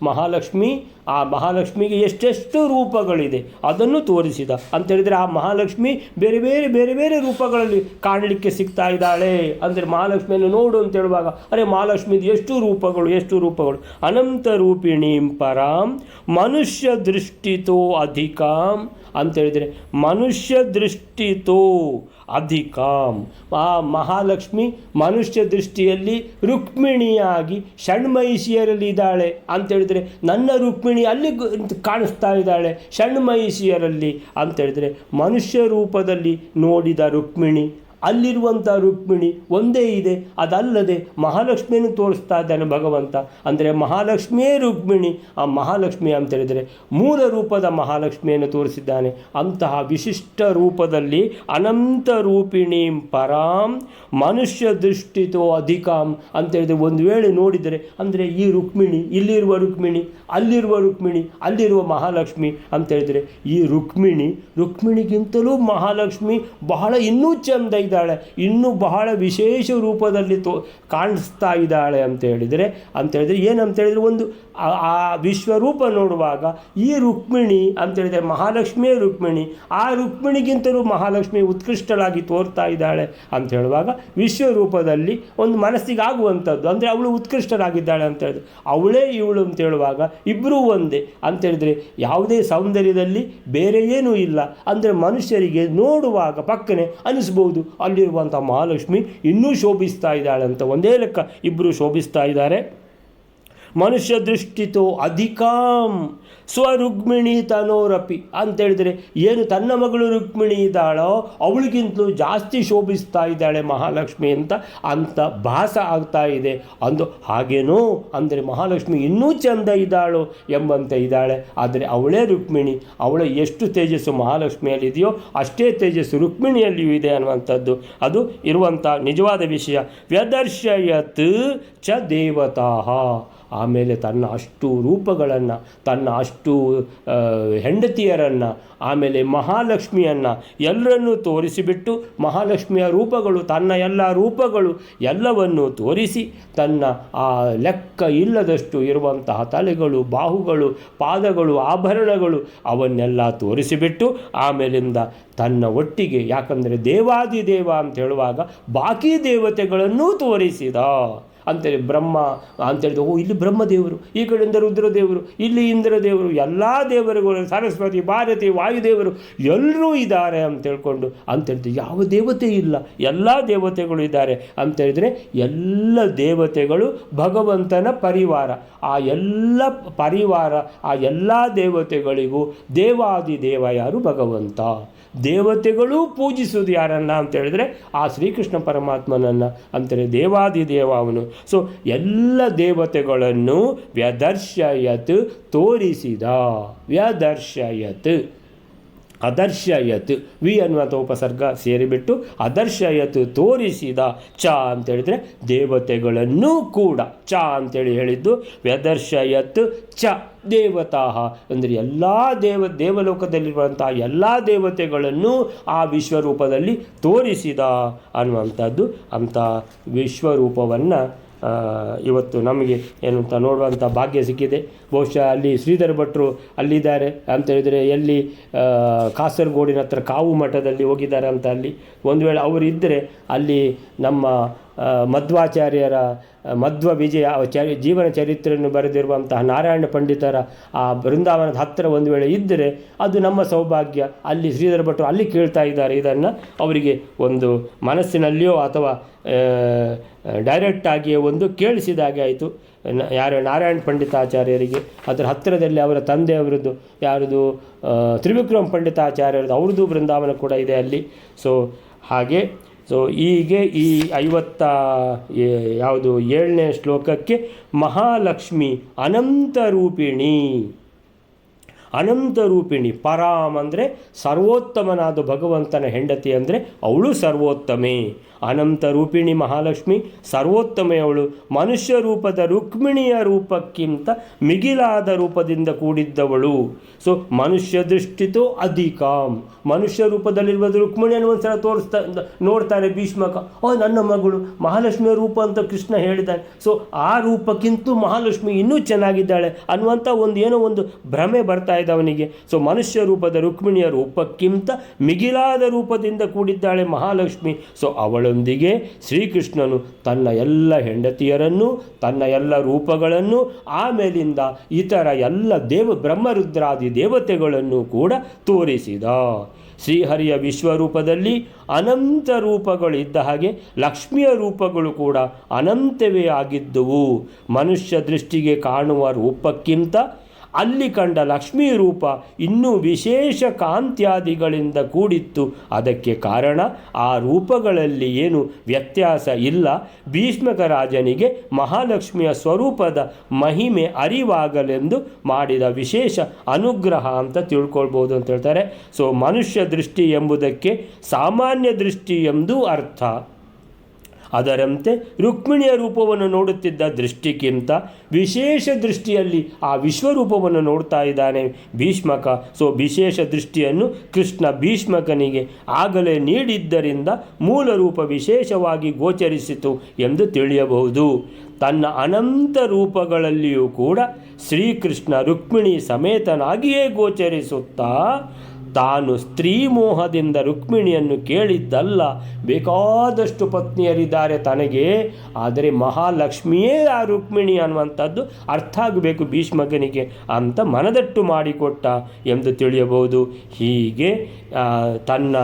ಮಹಾಲಕ್ಷ್ಮಿ, ಆ ಮಹಾಲಕ್ಷ್ಮಿಗೆ ಎಷ್ಟೆಷ್ಟು ರೂಪಗಳಿದೆ ಅದನ್ನು ತೋರಿಸಿದ ಅಂತೇಳಿದರೆ ಆ ಮಹಾಲಕ್ಷ್ಮಿ ಬೇರೆ ಬೇರೆ ಬೇರೆ ಬೇರೆ ರೂಪಗಳಲ್ಲಿ ಕಾಣಲಿಕ್ಕೆ ಸಿಗ್ತಾ ಇದ್ದಾಳೆ. ಅಂದರೆ ಮಹಾಲಕ್ಷ್ಮಿಯನ್ನು ನೋಡು ಅಂತ ಹೇಳುವಾಗ ಅರೆ ಮಹಾಲಕ್ಷ್ಮಿದು ಎಷ್ಟು ರೂಪಗಳು. ಅನಂತ ರೂಪಿಣೀಂ ಪರಾಂ ಮನುಷ್ಯ ದೃಷ್ಟಿತೋ ಅಧಿಕಾಂ ಅಂತೇಳಿದರೆ ಮನುಷ್ಯ ದೃಷ್ಟಿತೋ ಅಧಿಕಾಂ, ಆ ಮಹಾಲಕ್ಷ್ಮಿ ಮನುಷ್ಯ ದೃಷ್ಟಿಯಲ್ಲಿ ರುಕ್ಮಿಣಿಯಾಗಿ ಷಣ್ಮಹಿಷಿಯರಲ್ಲಿ ಇದ್ದಾಳೆ ಅಂತೇಳಿದರೆ ನನ್ನ ರುಕ್ಮಿಣಿ ಅಲ್ಲಿ ಕಾಣಿಸ್ತಾ ಇದ್ದಾಳೆ ಷಣ್ಮಹಿಷಿಯರಲ್ಲಿ ಅಂತೇಳಿದರೆ ಮನುಷ್ಯ ರೂಪದಲ್ಲಿ ನೋಡಿದ ರುಕ್ಮಿಣಿ ಅಲ್ಲಿರುವಂಥ ರುಕ್ಮಿಣಿ ಒಂದೇ ಇದೆ. ಅದಲ್ಲದೆ ಮಹಾಲಕ್ಷ್ಮಿಯನ್ನು ತೋರಿಸ್ತಾ ಇದ್ದಾನೆ ಭಗವಂತ. ಅಂದರೆ ಮಹಾಲಕ್ಷ್ಮಿಯೇ ರುಕ್ಮಿಣಿ. ಆ ಮಹಾಲಕ್ಷ್ಮಿ ಅಂತ ಹೇಳಿದರೆ ಮೂಲ ರೂಪದ ಮಹಾಲಕ್ಷ್ಮಿಯನ್ನು ತೋರಿಸಿದ್ದಾನೆ. ಅಂತಹ ವಿಶಿಷ್ಟ ರೂಪದಲ್ಲಿ ಅನಂತ ರೂಪಿಣೀಂ ಪರಾಂ ಮನುಷ್ಯ ದೃಷ್ಟಿತೋ ಅಧಿಕಾಂ ಅಂತೇಳಿದರೆ ಒಂದು ವೇಳೆ ನೋಡಿದರೆ ಅಂದರೆ ಈ ರುಕ್ಮಿಣಿ, ಇಲ್ಲಿರುವ ರುಕ್ಮಿಣಿ, ಅಲ್ಲಿರುವ ರುಕ್ಮಿಣಿ, ಅಲ್ಲಿರುವ ಮಹಾಲಕ್ಷ್ಮಿ ಅಂತೇಳಿದರೆ ಈ ರುಕ್ಮಿಣಿಗಿಂತಲೂ ಮಹಾಲಕ್ಷ್ಮಿ ಬಹಳ ಇನ್ನೂ ಚೆಂದ ಇದ್ದಾಳೆ, ಇನ್ನೂ ಬಹಳ ವಿಶೇಷ ರೂಪದಲ್ಲಿ ಕಾಣಿಸ್ತಾ ಇದ್ದಾಳೆ ಅಂತೇಳಿದರೆ ಏನಂತೇಳಿದರೆ ಒಂದು ಆ ವಿಶ್ವರೂಪ ನೋಡುವಾಗ ಈ ರುಕ್ಮಿಣಿ ಅಂತೇಳಿದರೆ ಮಹಾಲಕ್ಷ್ಮಿಯೇ ರುಕ್ಮಿಣಿ, ಆ ರುಕ್ಮಿಣಿಗಿಂತಲೂ ಮಹಾಲಕ್ಷ್ಮಿ ಉತ್ಕೃಷ್ಟಳಾಗಿ ತೋರ್ತಾ ಇದ್ದಾಳೆ ಅಂತ ಹೇಳುವಾಗ ವಿಶ್ವರೂಪದಲ್ಲಿ ಒಂದು ಮನಸ್ಸಿಗೆ ಆಗುವಂಥದ್ದು ಅಂದರೆ ಅವಳು ಉತ್ಕೃಷ್ಟರಾಗಿದ್ದಾಳೆ ಅಂತ ಹೇಳಿದ್ರೆ ಅವಳೇ ಇವಳು ಅಂತ ಹೇಳುವಾಗ ಇಬ್ಬರೂ ಒಂದೇ ಅಂತೇಳಿದರೆ ಯಾವುದೇ ಸೌಂದರ್ಯದಲ್ಲಿ ಬೇರೆ ಏನೂ ಇಲ್ಲ. ಅಂದರೆ ಮನುಷ್ಯರಿಗೆ ನೋಡುವಾಗ ಪಕ್ಕನೆ ಅನಿಸ್ಬೋದು ಅಲ್ಲಿರುವಂಥ ಮಹಾಲಕ್ಷ್ಮಿ ಇನ್ನೂ ಶೋಭಿಸ್ತಾ ಇದ್ದಾಳೆ ಅಂತ. ಒಂದೇ ಲೆಕ್ಕ ಇಬ್ಬರು ಶೋಭಿಸ್ತಾ ಇದ್ದಾರೆ. ಮನುಷ್ಯ ದೃಷ್ಟಿತೋ ಅಧಿಕಾಂ ಸ್ವರುಕ್ಮಿಣಿ ತನೋರಪಿ ಅಂತೇಳಿದರೆ ಏನು ತನ್ನ ಮಗಳು ರುಕ್ಮಿಣಿ ಇದ್ದಾಳೋ ಅವಳಿಗಿಂತಲೂ ಜಾಸ್ತಿ ಶೋಭಿಸ್ತಾ ಇದ್ದಾಳೆ ಮಹಾಲಕ್ಷ್ಮಿ ಅಂತ ಭಾಸ ಆಗ್ತಾ ಇದೆ. ಅಂದು ಹಾಗೇನೋ ಅಂದರೆ ಮಹಾಲಕ್ಷ್ಮಿ ಇನ್ನೂ ಚೆಂದ ಇದ್ದಾಳೋ ಎಂಬಂತೆ ಇದ್ದಾಳೆ. ಆದರೆ ಅವಳೇ ರುಕ್ಮಿಣಿ. ಅವಳ ಎಷ್ಟು ತೇಜಸ್ಸು ಮಹಾಲಕ್ಷ್ಮಿಯಲ್ಲಿದೆಯೋ ಅಷ್ಟೇ ತೇಜಸ್ಸು ರುಕ್ಮಿಣಿಯಲ್ಲಿಯೂ ಇದೆ ಅನ್ನುವಂಥದ್ದು ಅದು ಇರುವಂಥ ನಿಜವಾದ ವಿಷಯ. ವ್ಯದರ್ಶಯತ್ ಚ ದೇವತಾ. ಆಮೇಲೆ ತನ್ನ ಅಷ್ಟು ರೂಪಗಳನ್ನು, ತನ್ನ ಅಷ್ಟು ಹೆಂಡತಿಯರನ್ನು, ಆಮೇಲೆ ಮಹಾಲಕ್ಷ್ಮಿಯನ್ನು ಎಲ್ಲರನ್ನೂ ತೋರಿಸಿಬಿಟ್ಟು ಮಹಾಲಕ್ಷ್ಮಿಯ ರೂಪಗಳು, ತನ್ನ ಎಲ್ಲ ರೂಪಗಳು ಎಲ್ಲವನ್ನು ತೋರಿಸಿ ತನ್ನ ಆ ಲೆಕ್ಕ ಇಲ್ಲದಷ್ಟು ಇರುವಂತಹ ತಲೆಗಳು, ಬಾಹುಗಳು, ಪಾದಗಳು, ಆಭರಣಗಳು ಅವನ್ನೆಲ್ಲ ತೋರಿಸಿಬಿಟ್ಟು ಆಮೇಲಿಂದ ತನ್ನ ಒಟ್ಟಿಗೆ, ಯಾಕಂದರೆ ದೇವಾದಿದೇವ ಅಂತ ಹೇಳುವಾಗ ಬಾಕಿ ದೇವತೆಗಳನ್ನೂ ತೋರಿಸಿದ ಅಂತೇಳಿ ಬ್ರಹ್ಮ ಅಂತೇಳಿದ ಇಲ್ಲಿ ಬ್ರಹ್ಮದೇವರು, ಈ ಕಡೆಯಿಂದ ರುದ್ರದೇವರು, ಇಲ್ಲಿ ಇಂದ್ರದೇವರು, ಎಲ್ಲ ದೇವರುಗಳು, ಸರಸ್ವತಿ, ಭಾರತಿ, ವಾಯುದೇವರು ಎಲ್ಲರೂ ಇದ್ದಾರೆ ಅಂತ ಹೇಳ್ಕೊಂಡು ಅಂತೇಳಿದ್ರೆ ಯಾವ ದೇವತೆ ಇಲ್ಲ, ಎಲ್ಲ ದೇವತೆಗಳು ಇದ್ದಾರೆ ಅಂತೇಳಿದರೆ ಎಲ್ಲ ದೇವತೆಗಳು ಭಗವಂತನ ಪರಿವಾರ. ಆ ಎಲ್ಲ ಪರಿವಾರ, ಆ ಎಲ್ಲ ದೇವತೆಗಳಿಗೂ ದೇವಾದಿದೇವ ಯಾರು? ಭಗವಂತ. ದೇವತೆಗಳು ಪೂಜಿಸುವುದು ಯಾರನ್ನ ಅಂತ ಹೇಳಿದ್ರೆ ಆ ಶ್ರೀಕೃಷ್ಣ ಪರಮಾತ್ಮನನ್ನು ಅಂತಾರೆ ದೇವಾದಿದೇವ ಅವನು. ಸೊ ಎಲ್ಲ ದೇವತೆಗಳನ್ನು ವ್ಯದರ್ಶಯತ್ ತೋರಿಸಿದ. ವ್ಯದರ್ಶಯತ್ ಅದರ್ಶಯತ್ ವಿ ಅನ್ನುವಂಥ ಉಪಸರ್ಗ ಸೇರಿಬಿಟ್ಟು ಅದರ್ಶಯತ್ ತೋರಿಸಿದ. ಚ ಅಂತೇಳಿದರೆ ದೇವತೆಗಳನ್ನು ಕೂಡ. ಚ ಅಂತೇಳಿ ಹೇಳಿದ್ದು ವ್ಯದರ್ಶಯತ್ ಚ ದೇವತಾ ಅಂದರೆ ಎಲ್ಲ ದೇವಲೋಕದಲ್ಲಿರುವಂಥ ಎಲ್ಲ ದೇವತೆಗಳನ್ನು ಆ ವಿಶ್ವರೂಪದಲ್ಲಿ ತೋರಿಸಿದ ಅನ್ನುವಂಥದ್ದು. ಅಂಥ ವಿಶ್ವರೂಪವನ್ನು ಇವತ್ತು ನಮಗೆ ಏನು ಅಂತ ನೋಡುವಂಥ ಭಾಗ್ಯ ಸಿಕ್ಕಿದೆ. ಬಹುಶಃ ಅಲ್ಲಿ ಶ್ರೀಧರ ಭಟ್ರು ಅಲ್ಲಿದ್ದಾರೆ ಅಂತೇಳಿದರೆ ಎಲ್ಲಿ ಕಾಸರಗೋಡಿನ ಹತ್ರ ಕಾವು ಮಠದಲ್ಲಿ ಹೋಗಿದ್ದಾರೆ ಅಂತ. ಅಲ್ಲಿ ಒಂದು ವೇಳೆ ಅವರು ಇದ್ದರೆ ಅಲ್ಲಿ ನಮ್ಮ ಮಧ್ವಾಚಾರ್ಯರ ಮಧ್ವ ವಿಜಯ ಜೀವನ ಚರಿತ್ರೆಯನ್ನು ಬರೆದಿರುವಂತಹ ನಾರಾಯಣ ಪಂಡಿತರ ಆ ಬೃಂದಾವನದ ಹತ್ತಿರ ಒಂದು ವೇಳೆ ಇದ್ದರೆ ಅದು ನಮ್ಮ ಸೌಭಾಗ್ಯ. ಅಲ್ಲಿ ಶ್ರೀಧರ ಭಟ್ರು ಅಲ್ಲಿ ಕೇಳ್ತಾ ಇದ್ದಾರೆ ಇದನ್ನು. ಅವರಿಗೆ ಒಂದು ಮನಸ್ಸಿನಲ್ಲಿಯೋ ಅಥವಾ ಡೈರೆಕ್ಟಾಗಿಯೇ ಒಂದು ಕೇಳಿಸಿದಾಗೆ ಆಯಿತು. ಯಾರು ನಾರಾಯಣ ಪಂಡಿತಾಚಾರ್ಯರಿಗೆ ಅದರ ಹತ್ತಿರದಲ್ಲಿ ಅವರ ತಂದೆಯವರದ್ದು ಯಾರದು ತ್ರಿವಿಕ್ರಮ ಪಂಡಿತಾಚಾರ್ಯರದ್ದು ಅವ್ರದ್ದು ಬೃಂದಾವನ ಕೂಡ ಇದೆ ಅಲ್ಲಿ. ಸೊ ಹಾಗೆ ಹೀಗೆ ಈ 57ನೇ ಶ್ಲೋಕಕ್ಕೆ ಮಹಾಲಕ್ಷ್ಮಿ ಅನಂತ ರೂಪಿಣಿ ಪರಾಮ್ ಅಂದರೆ ಸರ್ವೋತ್ತಮನಾದ ಭಗವಂತನ ಹೆಂಡತಿ ಅಂದರೆ ಅವಳು ಸರ್ವೋತ್ತಮೆ. ಅನಂತ ರೂಪಿಣಿ ಮಹಾಲಕ್ಷ್ಮಿ ಸರ್ವೋತ್ತಮೆಯವಳು. ಮನುಷ್ಯ ರೂಪದ ರುಕ್ಮಿಣಿಯ ರೂಪಕ್ಕಿಂತ ಮಿಗಿಲಾದ ರೂಪದಿಂದ ಕೂಡಿದ್ದವಳು. ಸೊ ಮನುಷ್ಯ ದೃಷ್ಟಿತೋ ಅಧಿಕಾಂ. ಮನುಷ್ಯ ರೂಪದಲ್ಲಿರುವ ರುಕ್ಮಿಣಿಯನ್ನು ಒಂದ್ಸಲ ನೋಡ್ತಾರೆ ಭೀಷ್ಮಕ. ನನ್ನ ಮಗಳು ಮಹಾಲಕ್ಷ್ಮಿಯ ರೂಪ ಅಂತ ಕೃಷ್ಣ ಹೇಳಿದ್ದಾನೆ. ಸೊ ಆ ರೂಪಕ್ಕಿಂತೂ ಮಹಾಲಕ್ಷ್ಮಿ ಇನ್ನೂ ಚೆನ್ನಾಗಿದ್ದಾಳೆ ಅನ್ನುವಂಥ ಏನೋ ಒಂದು ಭ್ರಮೆ ಬರ್ತಾ ಇದೆ ಅವನಿಗೆ. ಸೊ ಮನುಷ್ಯ ರೂಪದ ರುಕ್ಮಿಣಿಯ ರೂಪಕ್ಕಿಂತ ಮಿಗಿಲಾದ ರೂಪದಿಂದ ಕೂಡಿದ್ದಾಳೆ ಮಹಾಲಕ್ಷ್ಮಿ. ಸೊ ಅವಳೊಂದಿಗೆ ಶ್ರೀಕೃಷ್ಣನು ತನ್ನ ಎಲ್ಲ ಹೆಂಡತಿಯರನ್ನು, ತನ್ನ ಎಲ್ಲ ರೂಪಗಳನ್ನು, ಆಮೇಲಿಂದ ಇತರ ಎಲ್ಲ ಬ್ರಹ್ಮರುದ್ರಾದಿ ದೇವತೆಗಳನ್ನು ಕೂಡ ತೋರಿಸಿದ. ಶ್ರೀಹರಿಯ ವಿಶ್ವರೂಪದಲ್ಲಿ ಅನಂತ ರೂಪಗಳು ಇದ್ದ ಹಾಗೆ ಲಕ್ಷ್ಮಿಯ ರೂಪಗಳು ಕೂಡ ಅನಂತವೇ ಆಗಿದ್ದುವು. ಮನುಷ್ಯ ದೃಷ್ಟಿಗೆ ಕಾಣುವ ರೂಪಕ್ಕಿಂತ ಅಲ್ಲಿ ಕಂಡ ಲಕ್ಷ್ಮೀ ರೂಪ ಇನ್ನೂ ವಿಶೇಷ ಕಾಂತ್ಯಾದಿಗಳಿಂದ ಕೂಡಿತ್ತು. ಅದಕ್ಕೆ ಕಾರಣ ಆ ರೂಪಗಳಲ್ಲಿ ಏನು ವ್ಯತ್ಯಾಸ ಇಲ್ಲ. ಭೀಷ್ಮಕ ರಾಜನಿಗೆ ಮಹಾಲಕ್ಷ್ಮಿಯ ಸ್ವರೂಪದ ಮಹಿಮೆ ಅರಿವಾಗಲೆಂದು ಮಾಡಿದ ವಿಶೇಷ ಅನುಗ್ರಹ ಅಂತ ತಿಳ್ಕೊಳ್ಬೋದು ಅಂತ ಹೇಳ್ತಾರೆ. ಸೊ ಮನುಷ್ಯ ದೃಷ್ಟಿ ಎಂಬುದಕ್ಕೆ ಸಾಮಾನ್ಯ ದೃಷ್ಟಿ ಎಂದೂ ಅರ್ಥ. ಅದರಂತೆ ರುಕ್ಮಿಣಿಯ ರೂಪವನ್ನು ನೋಡುತ್ತಿದ್ದ ದೃಷ್ಟಿಗಿಂತ ವಿಶೇಷ ದೃಷ್ಟಿಯಲ್ಲಿ ಆ ವಿಶ್ವರೂಪವನ್ನು ನೋಡ್ತಾ ಇದ್ದಾನೆ ಭೀಷ್ಮಕ. ಸೊ ವಿಶೇಷ ದೃಷ್ಟಿಯನ್ನು ಕೃಷ್ಣ ಭೀಷ್ಮಕನಿಗೆ ಆಗಲೇ ನೀಡಿದ್ದರಿಂದ ಮೂಲ ರೂಪ ವಿಶೇಷವಾಗಿ ಗೋಚರಿಸಿತು ಎಂದು ತಿಳಿಯಬಹುದು. ತನ್ನ ಅನಂತ ರೂಪಗಳಲ್ಲಿಯೂ ಕೂಡ ಶ್ರೀಕೃಷ್ಣ ರುಕ್ಮಿಣಿ ಸಮೇತನಾಗಿಯೇ ಗೋಚರಿಸುತ್ತಾ ತಾನು ಸ್ತ್ರೀ ಮೋಹದಿಂದ ರುಕ್ಮಿಣಿಯನ್ನು ಕೇಳಿದ್ದಲ್ಲ, ಬೇಕಾದಷ್ಟು ಪತ್ನಿಯರಿದ್ದಾರೆ ತನಗೆ, ಆದರೆ ಮಹಾಲಕ್ಷ್ಮಿಯೇ ಆ ರುಕ್ಮಿಣಿ ಅನ್ನುವಂಥದ್ದು ಅರ್ಥ ಆಗಬೇಕು ಭೀಷ್ಮಕನಿಗೆ ಅಂತ ಮನದಟ್ಟು ಮಾಡಿಕೊಟ್ಟ ಎಂದು ತಿಳಿಯಬಹುದು. ಹೀಗೆ ತನ್ನ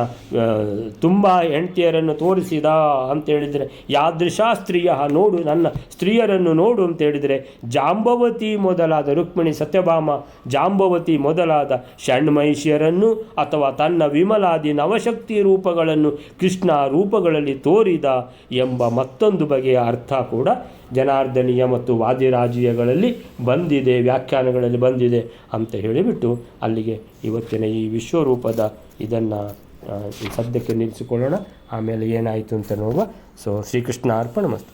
ತುಂಬ ಹೆಂಡತಿಯರನ್ನು ತೋರಿಸಿದ ಅಂತೇಳಿದರೆ, ಯಾದೃಶಾ ಸ್ತ್ರೀಯ ನೋಡು, ನನ್ನ ಸ್ತ್ರೀಯರನ್ನು ನೋಡು ಅಂತೇಳಿದರೆ ಜಾಂಬವತಿ ಮೊದಲಾದ ರುಕ್ಮಿಣಿ, ಸತ್ಯಭಾಮ, ಜಾಂಬವತಿ ಮೊದಲಾದ ಷಣ್ಮಹಿಷಿಯರನ್ನು ಅಥವಾ ತನ್ನ ವಿಮಲಾದಿ ನವಶಕ್ತಿ ರೂಪಗಳನ್ನು ಕೃಷ್ಣ ರೂಪಗಳಲ್ಲಿ ತೋರಿದ ಎಂಬ ಮತ್ತೊಂದು ಬಗೆಯ ಅರ್ಥ ಕೂಡ ಜನಾರ್ದನೀಯ ಮತ್ತು ವಾದಿರಾಜೀಯಗಳಲ್ಲಿ ಬಂದಿದೆ, ವ್ಯಾಖ್ಯಾನಗಳಲ್ಲಿ ಬಂದಿದೆ ಅಂತ ಹೇಳಿಬಿಟ್ಟು ಅಲ್ಲಿಗೆ ಇವತ್ತಿನ ಈ ವಿಶ್ವರೂಪದ ಇದನ್ನು ಸದ್ಯಕ್ಕೆ ನಿಲ್ಲಿಸಿಕೊಳ್ಳೋಣ. ಆಮೇಲೆ ಏನಾಯಿತು ಅಂತ ನೋಡುವ. ಸೊ ಶ್ರೀಕೃಷ್ಣ ಅರ್ಪಣಮಸ್ತು.